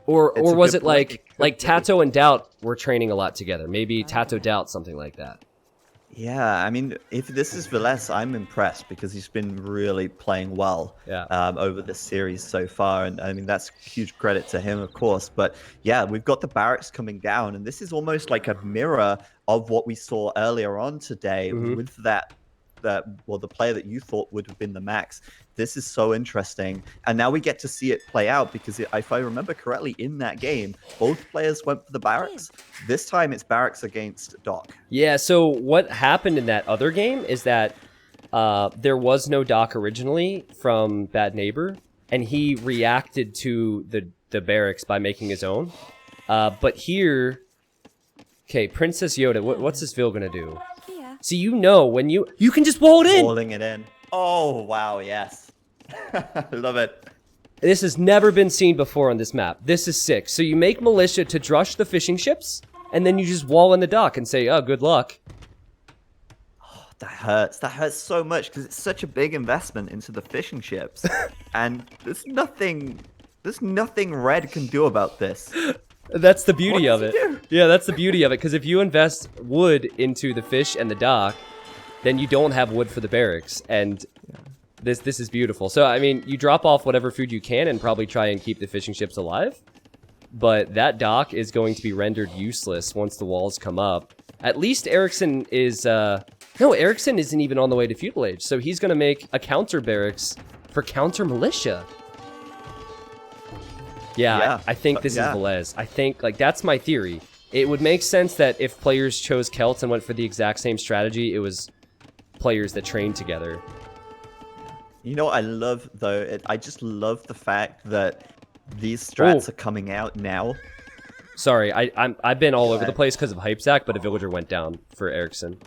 Or was it like Tato and Doubt were training a lot together? Maybe Tato Doubt, something like that. Yeah, I mean, if this is Velez, I'm impressed because he's been really playing well over this series so far. And I mean, that's huge credit to him, of course. But yeah, we've got the barracks coming down, and this is almost like a mirror of what we saw earlier on today with the player that you thought would have been the Max. This is so interesting. And now we get to see it play out because if I remember correctly, in that game, both players went for the barracks. This time it's barracks against Doc. Yeah, so what happened in that other game is that there was no Doc originally from Bad Neighbor, and he reacted to the barracks by making his own. But here, okay, Princess Yoda, what's this Vil gonna do? So when you can just wall it in. Walling it in. Oh, wow, yes. Love it. This has never been seen before on this map. This is sick. So you make militia to drush the fishing ships, and then you just wall in the dock and say, oh, good luck. Oh, that hurts. That hurts so much because it's such a big investment into the fishing ships. And there's nothing red can do about this. That's the beauty of it. Do? Yeah, that's the beauty of it. Because if you invest wood into the fish and the dock, then you don't have wood for the barracks. And this is beautiful. So, I mean, you drop off whatever food you can and probably try and keep the fishing ships alive. But that dock is going to be rendered useless once the walls come up. At least Erickson is... No, Erikson isn't even on the way to feudal age. So he's going to make a counter barracks for counter militia. Yeah. I think this is Velez. I think, like, that's my theory. It would make sense that if players chose Celts and went for the exact same strategy, it was players that trained together. You know what I love, though? I just love the fact that these strats are coming out now. Sorry, I've been all over the place because of Hype Zack, but a villager went down for Erickson.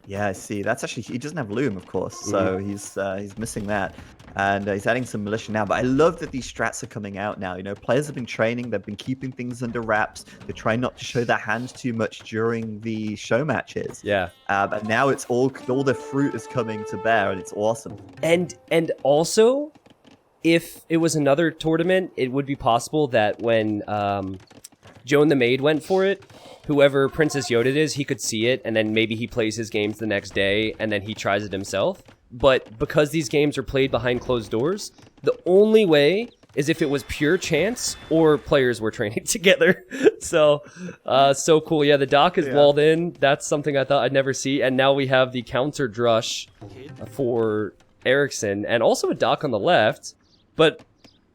Yeah, I see. That's actually... He doesn't have Loom, of course, so he's missing that. And he's adding some militia now. But I love that these strats are coming out now. You know, players have been training. They've been keeping things under wraps. They're trying not to show their hands too much during the show matches. Yeah. But now it's all the fruit is coming to bear, and it's awesome. And also, if it was another tournament, it would be possible that when Joan the Maid went for it, whoever Princess Yodit is, he could see it, and then maybe he plays his games the next day, and then he tries it himself. But because these games are played behind closed doors, the only way is if it was pure chance or players were training together. So cool. Yeah, the dock is walled in. That's something I thought I'd never see. And now we have the counter drush for Erickson, and also a dock on the left. But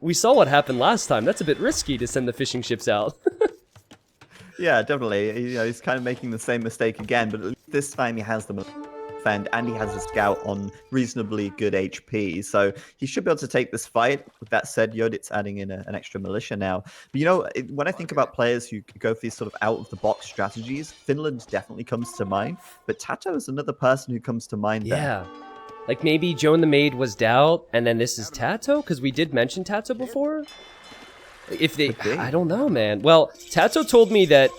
we saw what happened last time. That's a bit risky to send the fishing ships out. Yeah, definitely. You know, he's kind of making the same mistake again, but this time he has them defend, and he has a scout on reasonably good HP, so he should be able to take this fight. With that said, Yodit's adding in an extra militia now. But you know, when I think about players who go for these sort of out-of-the-box strategies, Finland definitely comes to mind, but Tato is another person who comes to mind there. Yeah. Like maybe Joan the Maid was Doubt, and then this is Tato? Because we did mention Tato before? If they... I don't know, man. Well, Tato told me that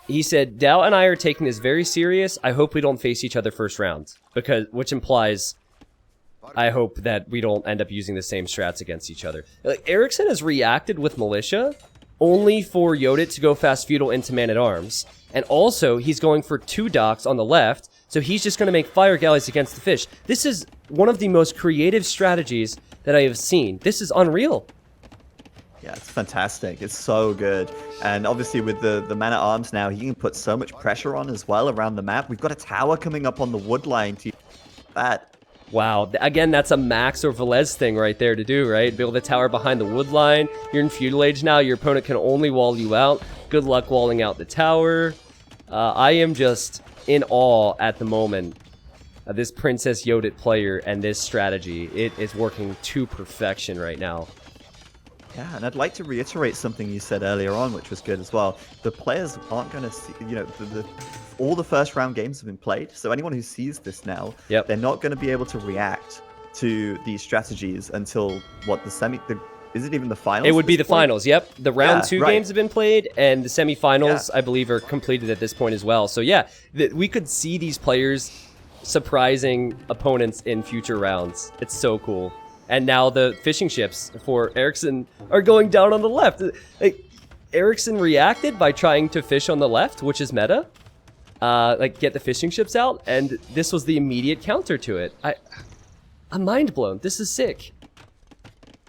he said, Doubt and I are taking this very serious. I hope we don't face each other first round. Which implies, I hope that we don't end up using the same strats against each other. Like, Erickson has reacted with militia only for Yodit to go fast feudal into man-at-arms. And also, he's going for 2 docks on the left, so he's just going to make fire galleys against the fish. This is one of the most creative strategies that I have seen. This is unreal. Yeah, it's fantastic. It's so good. And obviously with the man-at-arms now, he can put so much pressure on as well around the map. We've got a tower coming up on the wood line to that. Wow. Again, that's a Max or Velez thing right there to do, right? Build a tower behind the wood line. You're in feudal age now. Your opponent can only wall you out. Good luck walling out the tower. I am just in awe at the moment of this Princess Yodit player and this strategy. It is working to perfection right now. Yeah, and I'd like to reiterate something you said earlier on, which was good as well. The players aren't going to see, you know, all the first round games have been played, so anyone who sees this now, they're not going to be able to react to these strategies until, what, is it even the finals? It would be the finals, yep. The round 2 games have been played, and the semifinals, I believe, are completed at this point as well. So yeah, we could see these players surprising opponents in future rounds. It's so cool. And now the fishing ships for Erickson are going down on the left. Like, Erickson reacted by trying to fish on the left, which is meta. Like, get the fishing ships out, and this was the immediate counter to it. I'm mind blown. This is sick.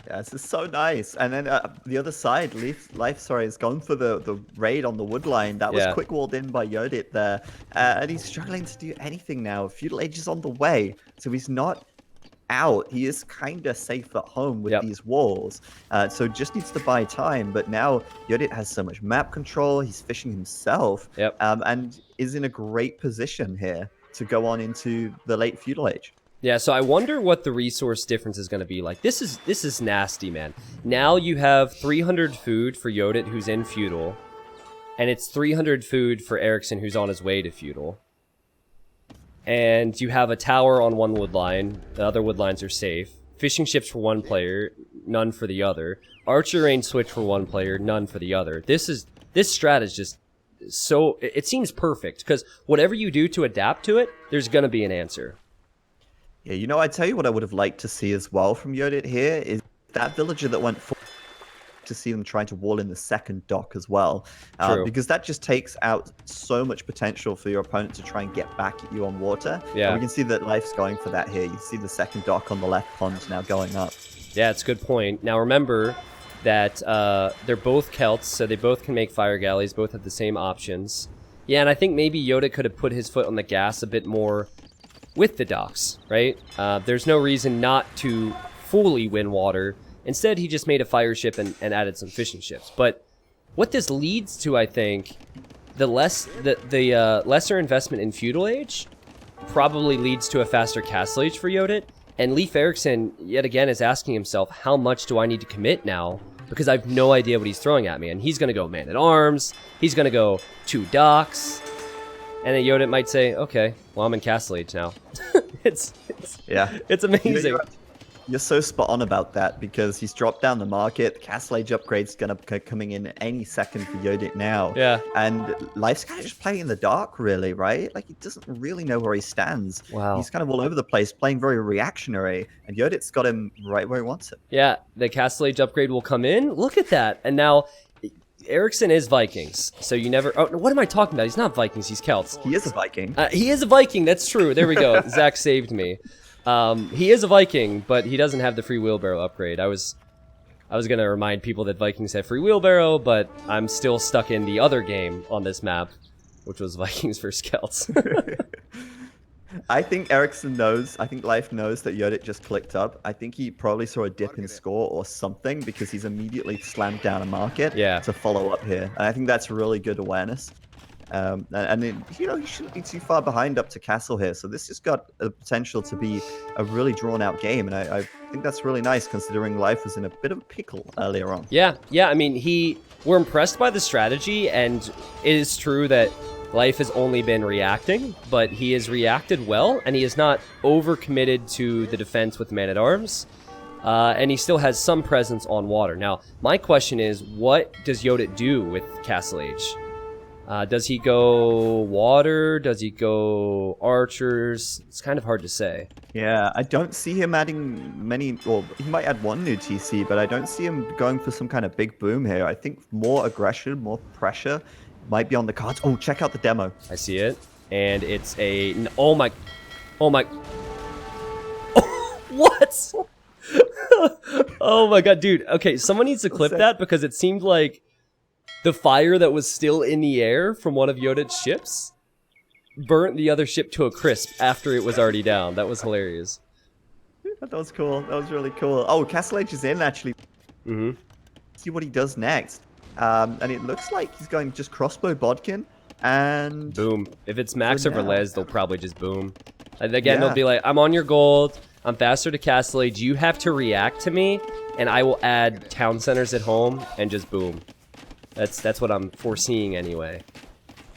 Yeah, this is so nice. And then the other side, Leif, has gone for the raid on the wood line. That was quick walled in by Yodit there. And he's struggling to do anything now. Feudal Age is on the way, so he's not out. He is kind of safe at home with these walls, so just needs to buy time. But now Yodit has so much map control. He's fishing himself, and is in a great position here to go on into the late feudal age. Yeah, so I wonder what the resource difference is going to be like. This is nasty, man. Now you have 300 food for Yodit, who's in feudal, and it's 300 food for Erickson, who's on his way to feudal. And you have a tower on one wood line. The other wood lines are safe. fishing ships for one player, none for the other. Archer range switch for one player, none for the other. This strat is just so, it seems perfect, because whatever you do to adapt to it, there's gonna be an answer. Yeah, you know, I tell you what I would have liked to see as well from Yodit here is that villager that went forward, to see them trying to wall in the second dock as well, because that just takes out so much potential for your opponent to try and get back at you on water. Yeah, and we can see that Leif's going for that here. You see the second dock on the left pond now going up. Yeah, it's a good point. Now remember that they're both Celts, so they both can make fire galleys, both have the same options. Yeah, and I think maybe Yoda could have put his foot on the gas a bit more with the docks, right? There's no reason not to fully win water. Instead, he just made a fire ship and added some fishing ships. But what this leads to, I think, the lesser investment in Feudal Age probably leads to a faster Castle Age for Yodit. And Leif Erikson, yet again, is asking himself, how much do I need to commit now? Because I have no idea what he's throwing at me. And he's going to go Man-at-Arms. He's going to go 2 docks. And then Yodit might say, okay, well, I'm in Castle Age now. It's amazing. You're so spot on about that, because he's dropped down the market. The Castle Age upgrade's gonna be coming in any second for Yodit now. Yeah. And Leif's kind of just playing in the dark, really, right? Like, he doesn't really know where he stands. Wow. He's kind of all over the place, playing very reactionary, and Yodit's got him right where he wants him. Yeah, the Castle Age upgrade will come in. Look at that. And now, Erickson is Vikings, so you never... Oh, what am I talking about? He's not Vikings, he's Celts. He is a Viking. He is a Viking, that's true. There we go. Zach saved me. He is a Viking, but he doesn't have the free wheelbarrow upgrade. I was gonna remind people that Vikings have free wheelbarrow, but I'm still stuck in the other game on this map, which was Vikings vs. Celts. I think Erikson knows, I think Leif knows that Yodit just clicked up. I think he probably saw a dip in score or something, because he's immediately slammed down a market to follow up here. And I think that's really good awareness. And then, you know, he shouldn't be too far behind up to Castle here. So this has got a potential to be a really drawn-out game. And I think that's really nice, considering Leif was in a bit of a pickle earlier on. Yeah, I mean, we're impressed by the strategy, and it is true that Leif has only been reacting, but he has reacted well, and he is not overcommitted to the defense with Man-at-Arms. And he still has some presence on water. Now, my question is, what does Yodit do with Castle Age? Does he go water? Does he go archers? It's kind of hard to say. Yeah, I don't see him adding many, well, he might add one new TC, but I don't see him going for some kind of big boom here. I think more aggression, more pressure might be on the cards. Oh, check out the demo. I see it. And it's a, oh my, what? Oh my god, dude. Okay, someone needs to clip that, because it seemed like the fire that was still in the air from one of Yodit's ships burnt the other ship to a crisp after it was already down. That was hilarious. That was cool. That was really cool. Oh, Castle Age is in, actually. Mm-hmm. See what he does next. And it looks like he's going just crossbow Bodkin and... Boom. If it's max over les, they'll probably just boom. And again, they'll be like, I'm on your gold. I'm faster to Castle Age. You have to react to me, and I will add town centers at home and just boom. That's what I'm foreseeing anyway.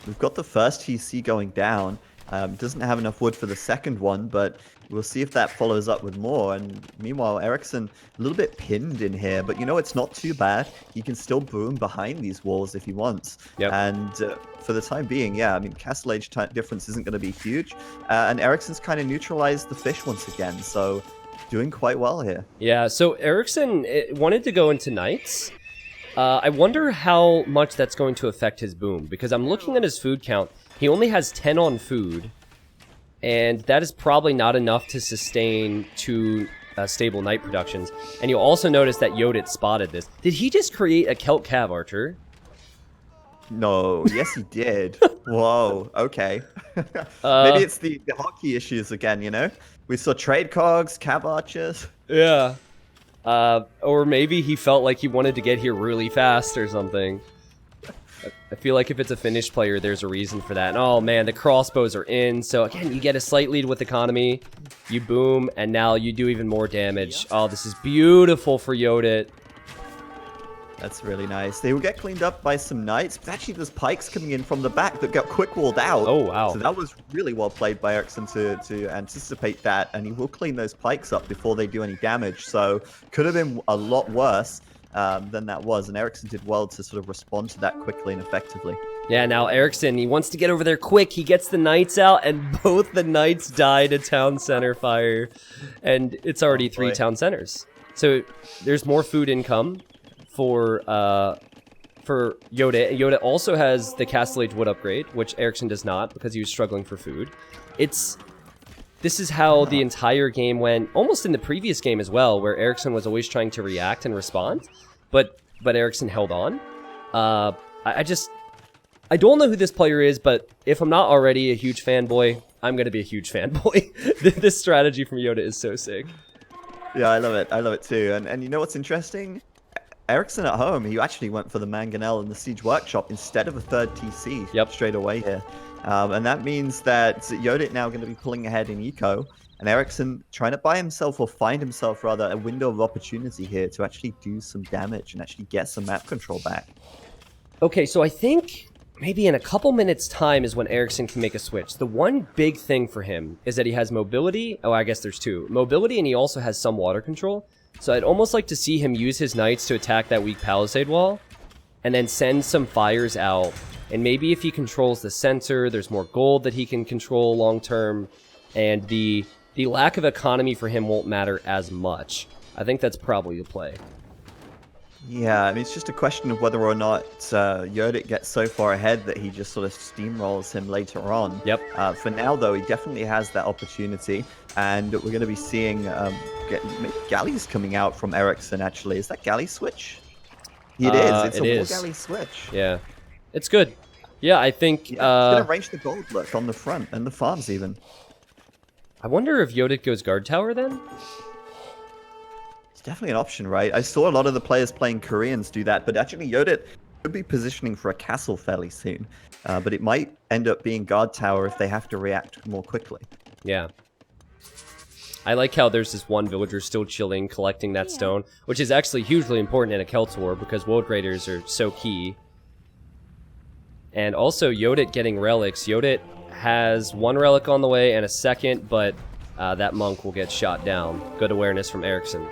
We've got the first TC going down. Doesn't have enough wood for the second one, but we'll see if that follows up with more. And meanwhile, Erickson a little bit pinned in here, but you know, it's not too bad. He can still boom behind these walls if he wants. Yep. And for the time being, yeah, I mean, Castle Age difference isn't going to be huge. And Erickson's kind of neutralized the fish once again, so doing quite well here. Yeah, so Erickson wanted to go into Knights. I wonder how much that's going to affect his boom, because I'm looking at his food count. He only has 10 on food, and that is probably not enough to sustain 2 stable Knight productions. And you'll also notice that Yodit spotted this. Did he just create a Celt Cav Archer? No, yes he did. Whoa, okay. Maybe it's the hotkey issues again, you know? We saw trade cogs, Cav Archers. Yeah. Or maybe he felt like he wanted to get here really fast or something. I feel like if it's a Finnish player, there's a reason for that. And oh man, the crossbows are in. So again, you get a slight lead with economy. You boom, and now you do even more damage. Oh, this is beautiful for Yodit. That's really nice. They will get cleaned up by some knights, but actually there's pikes coming in from the back that got quick walled out. Oh, wow. So that was really well played by Erikson to anticipate that, and he will clean those pikes up before they do any damage. So could have been a lot worse than that was, and Erikson did well to sort of respond to that quickly and effectively. Yeah, now Erickson, he wants to get over there quick. He gets the knights out, and both the knights die to town center fire. And it's already 3 town centers. So there's more food income for Yodit. Yoda also has the Castle Age wood upgrade, which Erickson does not because he was struggling for food. This is how the entire game went, almost in the previous game as well, where Erickson was always trying to react and respond, but Erickson held on. I don't know who this player is, but if I'm not already a huge fanboy, I'm going to be a huge fanboy. This strategy from Yoda is so sick. Yeah, I love it. I love it too. And you know what's interesting? Erikson at home, he actually went for the Mangonel and the Siege Workshop instead of a third TC straight away here. And that means that Yodit now going to be pulling ahead in eco, and Erikson trying to buy himself, or find himself rather, a window of opportunity here to actually do some damage and actually get some map control back. Okay, so I think maybe in a couple minutes' time is when Erickson can make a switch. The one big thing for him is that he has mobility. Oh, I guess there's 2. Mobility, and he also has some water control. So I'd almost like to see him use his knights to attack that weak palisade wall, and then send some fires out. And maybe if he controls the center, there's more gold that he can control long term, and the lack of economy for him won't matter as much. I think that's probably the play. Yeah, I mean, it's just a question of whether or not Yodit gets so far ahead that he just sort of steamrolls him later on. Yep. For now, though, he definitely has that opportunity, and we're going to be seeing galleys coming out from Erikson, actually. Is that galley switch? It is. It's a war galley switch. Yeah. It's good. Yeah, I think... It's going to range the gold, look, on the front, and the farms even. I wonder if Yodit goes guard tower then? Definitely an option, right? I saw a lot of the players playing Koreans do that, but actually Yodit could be positioning for a castle fairly soon. But it might end up being guard tower if they have to react more quickly. Yeah. I like how there's this one villager still chilling, collecting that stone, which is actually hugely important in a Celt War because World Raiders are so key. And also Yodit getting relics. Yodit has 1 relic on the way and a second, but that monk will get shot down. Good awareness from Erickson.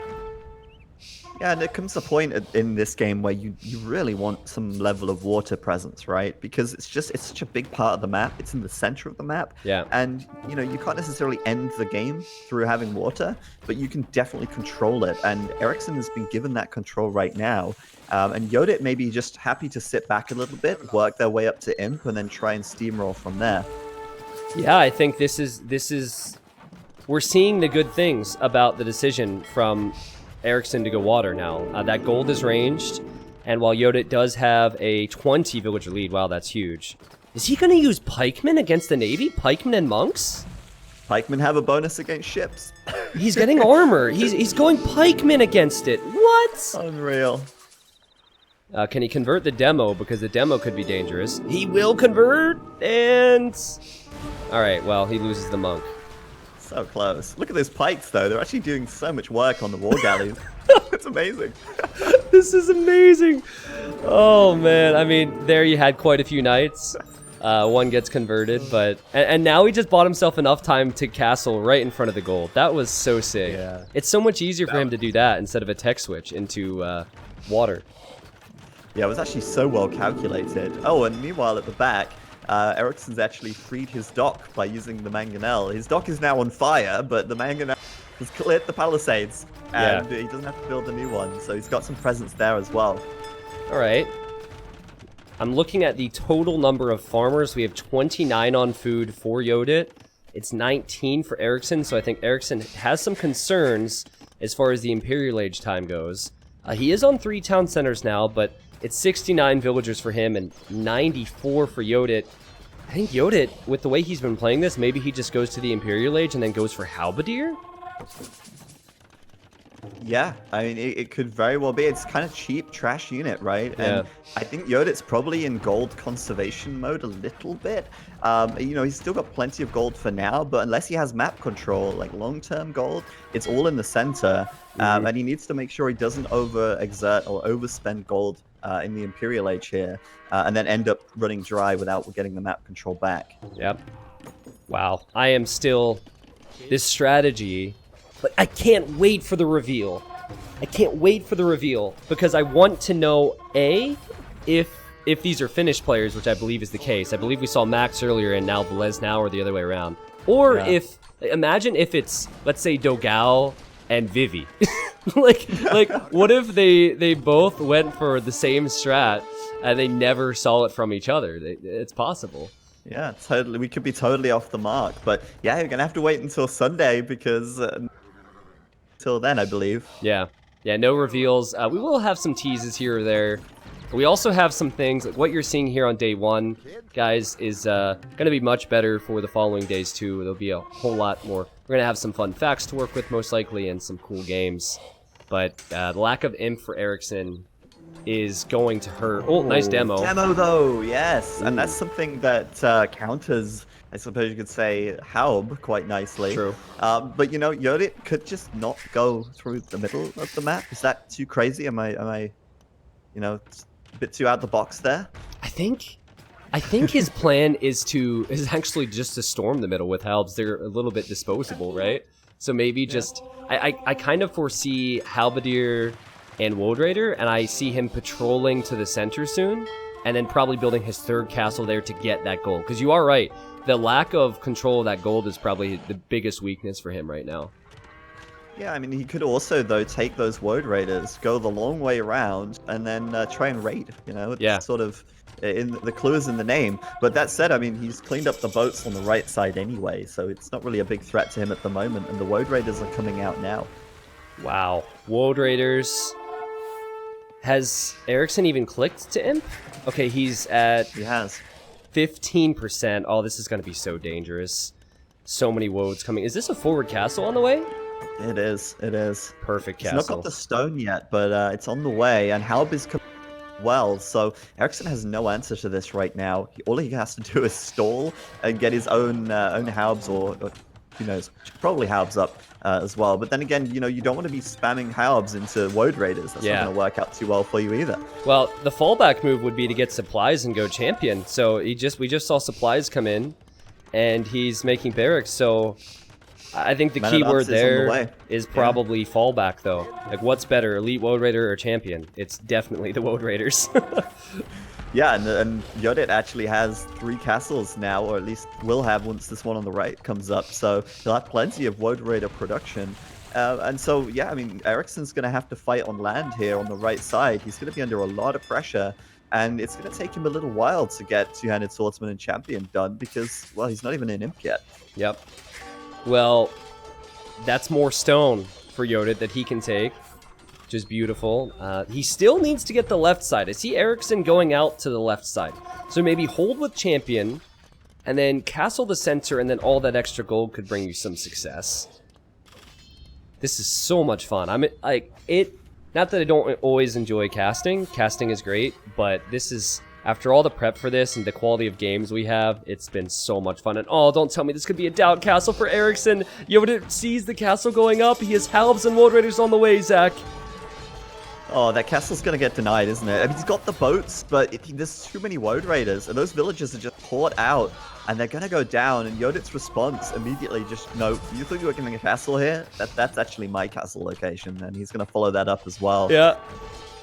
Yeah, and there comes a point in this game where you really want some level of water presence, right? Because it's such a big part of the map. It's in the center of the map. Yeah. And, you know, you can't necessarily end the game through having water, but you can definitely control it. And Erickson has been given that control right now. And Yodit may be just happy to sit back a little bit, work their way up to Imp, and then try and steamroll from there. Yeah, I think this is... We're seeing the good things about the decision from Erickson to go water now. That gold is ranged, and while Yodit does have a 20 villager lead, wow, that's huge. Is he going to use pikemen against the navy? Pikemen and monks? Pikemen have a bonus against ships. He's getting armor. He's going pikemen against it. What? Unreal. Can he convert the demo? Because the demo could be dangerous. He will convert, and... Alright, well, he loses the monk. So close. Look at those pikes, though. They're actually doing so much work on the war galleys. It's amazing. This is amazing. Oh, man. I mean, there you had quite a few knights. One gets converted, but... And now he just bought himself enough time to castle right in front of the gold. That was so sick. Yeah. It's so much easier for him to do that instead of a tech switch into water. Yeah, it was actually so well calculated. Oh, and meanwhile at the back... Erickson's actually freed his dock by using the Mangonel. His dock is now on fire, but the Mangonel has cleared the palisades, and he doesn't have to build a new one, so he's got some presence there as well. Alright. I'm looking at the total number of farmers. We have 29 on food for Yodit. It's 19 for Erikson, so I think Erickson has some concerns as far as the Imperial Age time goes. He is on 3 town centers now, but it's 69 villagers for him and 94 for Yodit. I think Yodit, with the way he's been playing this, maybe he just goes to the Imperial Age and then goes for Halberdier? Yeah, I mean, it could very well be. It's kind of cheap trash unit, right? Yeah. And I think Yodit's probably in gold conservation mode a little bit. He's still got plenty of gold for now, but unless he has map control, like long-term gold, it's all in the center. And he needs to make sure he doesn't overexert or overspend gold in the Imperial Age here, and then end up running dry without getting the map control back. Yep. Wow. I am still... This strategy... But I can't wait for the reveal. I can't wait for the reveal because I want to know, A, if these are finished players, which I believe is the case. I believe we saw Max earlier and now Velez now, or the other way around. Or if, imagine if it's, let's say, Dogao and Vivi. like, what if they both went for the same strat and they never saw it from each other? It's possible. Yeah, totally. We could be totally off the mark. But yeah, you're going to have to wait until Sunday because... Till then, I believe. Yeah, no reveals. We will have some teases here or there. We also have some things, like what you're seeing here on day 1, guys, is going to be much better for the following days too. There'll be a whole lot more. We're going to have some fun facts to work with most likely and some cool games. But the lack of imp for Erickson is going to hurt. Oh, nice demo. Demo though, yes. Ooh. And that's something that counters... I suppose you could say Haub quite nicely. True. But Yodit could just not go through the middle of the map. Is that too crazy? Am I a bit too out the box there? I think his plan is actually just to storm the middle with Halbs. They're a little bit disposable, right? So maybe just I kind of foresee Halberdier and Woad Raider, and I see him patrolling to the center soon, and then probably building his 3rd castle there to get that gold. Because you are right. The lack of control of that gold is probably the biggest weakness for him right now. Yeah, I mean, he could also, though, take those Woad Raiders, go the long way around, and then try and raid, It's sort of, the clue is in the name. But that said, I mean, he's cleaned up the boats on the right side anyway, so it's not really a big threat to him at the moment, and the Woad Raiders are coming out now. Wow. Woad Raiders. Has Erickson even clicked to imp? Okay, he's at... He has. 15%. Oh, this is going to be so dangerous. So many woads coming. Is this a forward castle on the way? It is. It is. Perfect castle. It's not got the stone yet, but it's on the way, and Halb is coming well, so Erickson has no answer to this right now. All he has to do is stall and get his own Halbs, or who knows, probably Halbs up as well. But then again, you don't want to be spamming Halbs into Woad Raiders. That's not going to work out too well for you either. Well, the fallback move would be to get supplies and go champion. So we just saw supplies come in, and he's making barracks. So I think the key word there is probably fallback, though. Like, what's better, Elite Woad Raider or champion? It's definitely the Woad Raiders. Yeah, and Yodit actually has 3 castles now, or at least will have once this one on the right comes up. So he'll have plenty of Woad Raider production. And so, yeah, I mean, Erickson's going to have to fight on land here on the right side. He's going to be under a lot of pressure, and it's going to take him a little while to get Two-Handed Swordsman and Champion done because, well, he's not even in Imp yet. Yep. Well, that's more stone for Yodit that he can take. Which is beautiful. He still needs to get the left side. I see Erickson going out to the left side. So maybe hold with champion, and then castle the center, and then all that extra gold could bring you some success. This is so much fun. Not that I don't always enjoy casting. Casting is great, but this is, after all the prep for this and the quality of games we have, it's been so much fun. And oh, don't tell me this could be a doubt castle for Erickson. Yoda sees the castle going up. He has Halbs and Woad Raiders on the way, Zach. Oh, that castle's going to get denied, isn't it? I mean, he's got the boats, but there's too many Woad Raiders, and those villagers are just poured out, and they're going to go down, and Yodit's response immediately just, no, you thought you were getting a castle here? That's actually my castle location, and he's going to follow that up as well. Yeah.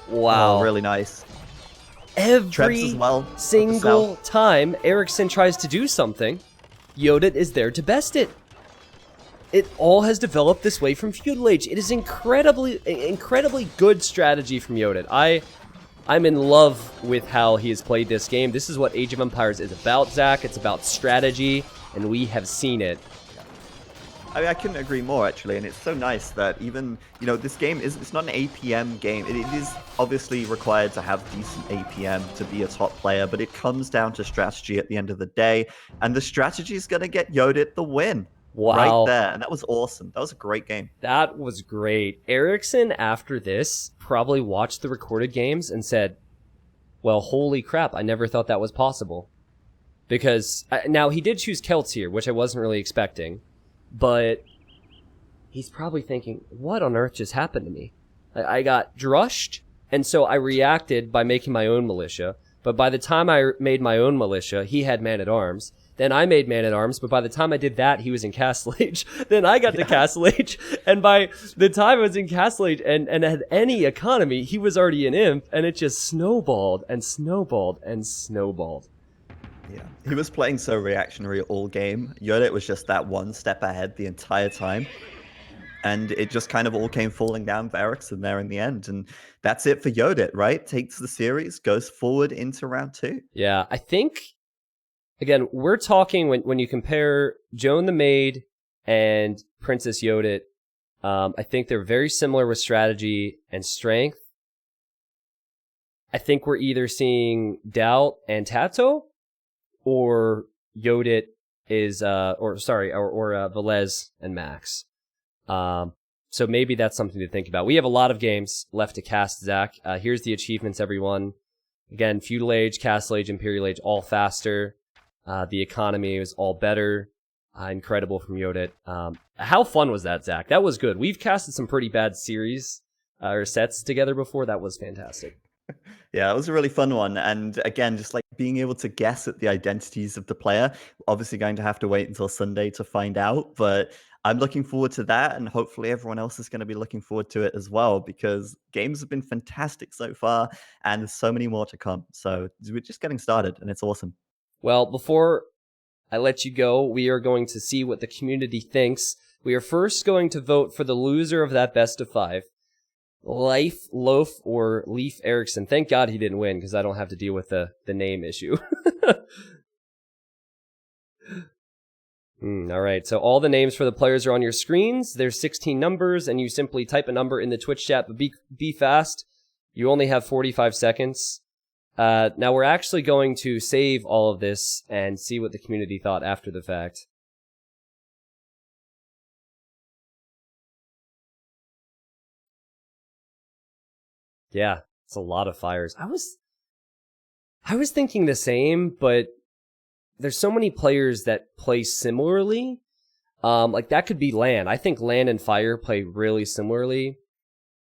Wow. Oh, really nice. Every as well, single time Erickson tries to do something, Yodit is there to best it. It all has developed this way from Feudal Age. It is incredibly good strategy from Yodit. I'm in love with how he has played this game. This is what Age of Empires is about, Zach. It's about strategy, and we have seen it. I mean, I couldn't agree more, actually, and it's so nice that even, this game it's not an APM game. It is obviously required to have decent APM to be a top player, but it comes down to strategy at the end of the day, and the strategy is going to get Yodit the win. right Wow. there. And that was awesome. That was a great game. That was great. Erickson, after this, probably watched the recorded games and said, well, holy crap, I never thought that was possible. Because, now, he did choose Celts here, which I wasn't really expecting. But he's probably thinking, what on earth just happened to me? I got drushed, and so I reacted by making my own militia. But by the time I made my own militia, he had man-at-arms. Then I made man-at-arms, but by the time I did that, he was in Castle Age. Then I got to Castle Age, and by the time I was in Castle Age and had any economy, he was already in Imp, and it just snowballed and snowballed and snowballed. Yeah, he was playing so reactionary all game. Yodit was just that one step ahead the entire time. And it just kind of all came falling down for Erikson there in the end. And that's it for Yodit, right? Takes the series, goes forward into round 2. Yeah, I think, again, we're talking when you compare Joan the Maid and Princess Yodit, I think they're very similar with strategy and strength. I think we're either seeing Doubt and Tato, or Yodit is, Velez and Max. So maybe that's something to think about. We have a lot of games left to cast, Zach. Here's the achievements, everyone. Again, Feudal Age, Castle Age, Imperial Age, all faster. The economy was all better. Incredible from Yodit. How fun was that, Zach? That was good. We've casted some pretty bad series or sets together before. That was fantastic. Yeah, it was a really fun one. And again, just like being able to guess at the identities of the player. Obviously going to have to wait until Sunday to find out, but I'm looking forward to that, and hopefully everyone else is going to be looking forward to it as well, because games have been fantastic so far, and there's so many more to come. So we're just getting started, and it's awesome. Well, before I let you go, we are going to see what the community thinks. We are first going to vote for the loser of that best of 5. Leif, Loaf, or Leif Erikson. Thank God he didn't win, because I don't have to deal with the name issue. All right, so all the names for the players are on your screens. There's 16 numbers, and you simply type a number in the Twitch chat, but be fast. You only have 45 seconds. Now we're actually going to save all of this and see what the community thought after the fact. Yeah, it's a lot of fires. I was thinking the same, but there's so many players that play similarly. Like that could be LAN. I think LAN and Fire play really similarly.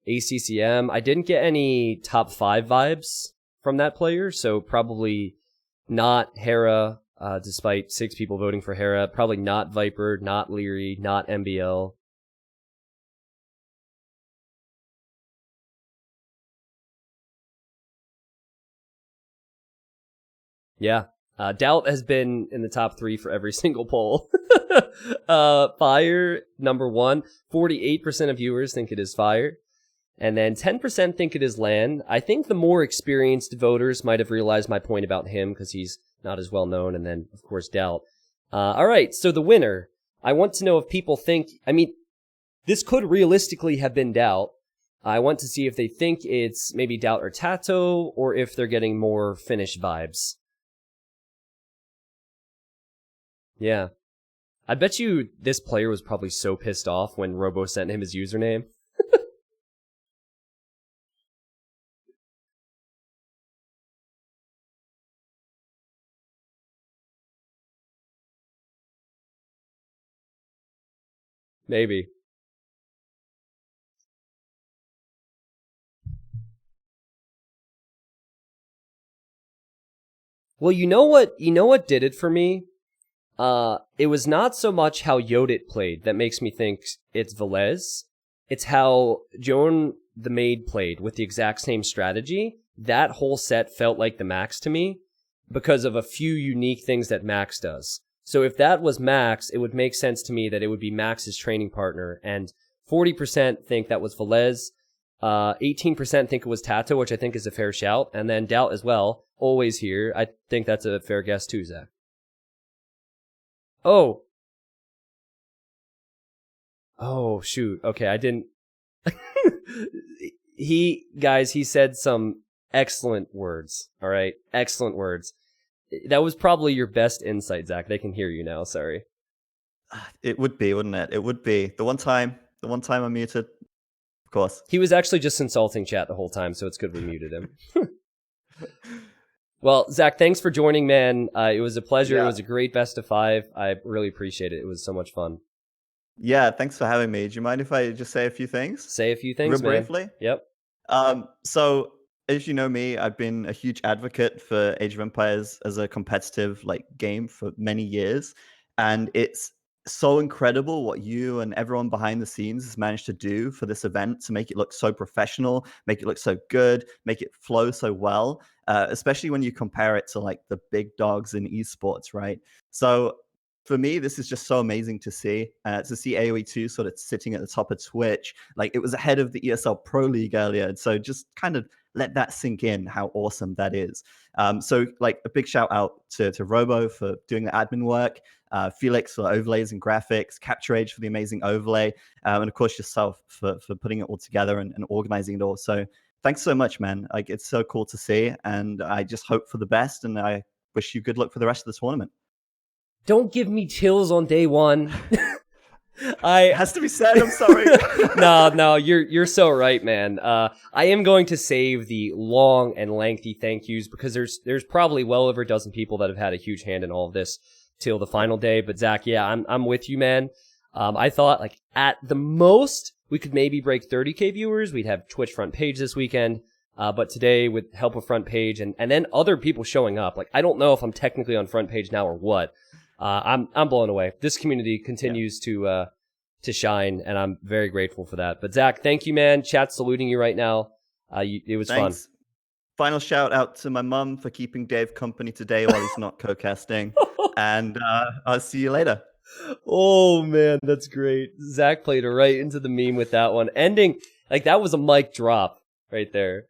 ACCM, I didn't get any top 5 vibes from that player, so probably not Hera, despite 6 people voting for Hera. Probably not Viper, not Leary, not MBL. Yeah. Doubt has been in the top 3 for every single poll. Fire, number 1. 48% of viewers think it is Fire. And then 10% think it is LAN. I think the more experienced voters might have realized my point about him, because he's not as well known. And then, of course, Doubt. Alright, so the winner. I want to know if people think... I mean, this could realistically have been Doubt. I want to see if they think it's maybe Doubt or Tato, or if they're getting more Finnish vibes. Yeah. I bet you this player was probably so pissed off when Robo sent him his username. Maybe. Well, you know what did it for me? It was not so much how Yodit played that makes me think it's Velez. It's how Joan the Maid played with the exact same strategy. That whole set felt like the Max to me because of a few unique things that Max does. So if that was Max, it would make sense to me that it would be Max's training partner. And 40% think that was Velez. 18% think it was Tato, which I think is a fair shout. And then Doubt as well. Always here. I think that's a fair guess too, Zach. Oh, shoot. Okay, I didn't... He said some excellent words, all right? Excellent words. That was probably your best insight, Zach. They can hear you now, sorry. It would be, wouldn't it? It would be. The one time I'm muted, of course. He was actually just insulting chat the whole time, so it's good we muted him. Well, Zach, thanks for joining, man. It was a pleasure. Yeah. It was a great best of 5. I really appreciate it. It was so much fun. Yeah, thanks for having me. Do you mind if I just say a few things? Say a few things, Real man. briefly? Yep. So as you know me, I've been a huge advocate for Age of Empires as a competitive game for many years, and it's so incredible what you and everyone behind the scenes has managed to do for this event to make it look so professional, make it look so good, make it flow so well, especially when you compare it to the big dogs in esports, right? So for me, this is just so amazing to see AoE2 sort of sitting at the top of Twitch. It was ahead of the ESL Pro League earlier. So just kind of let that sink in, how awesome that is. So a big shout out to Robo for doing the admin work, Felix for overlays and graphics, Capture Age for the amazing overlay, and of course yourself for putting it all together and organizing it all. So thanks so much, man. It's so cool to see, and I just hope for the best, and I wish you good luck for the rest of the tournament. Don't give me chills on day 1. It has to be said. I'm sorry. No, you're so right, man. I am going to save the long and lengthy thank yous because there's probably well over a dozen people that have had a huge hand in all of this till the final day. But Zach, yeah, I'm with you, man. I thought at the most we could maybe break 30K viewers. We'd have Twitch front page this weekend. But today, with help of front page and then other people showing up, I don't know if I'm technically on front page now or what. I'm blown away. This community continues to shine, and I'm very grateful for that. But Zach, thank you, man. Chat's saluting you right now. It was fun. Final shout out to my mum for keeping Dave company today while he's not co-casting. And I'll see you later. Oh man, that's great. Zach played right into the meme with that one. Ending that was a mic drop right there.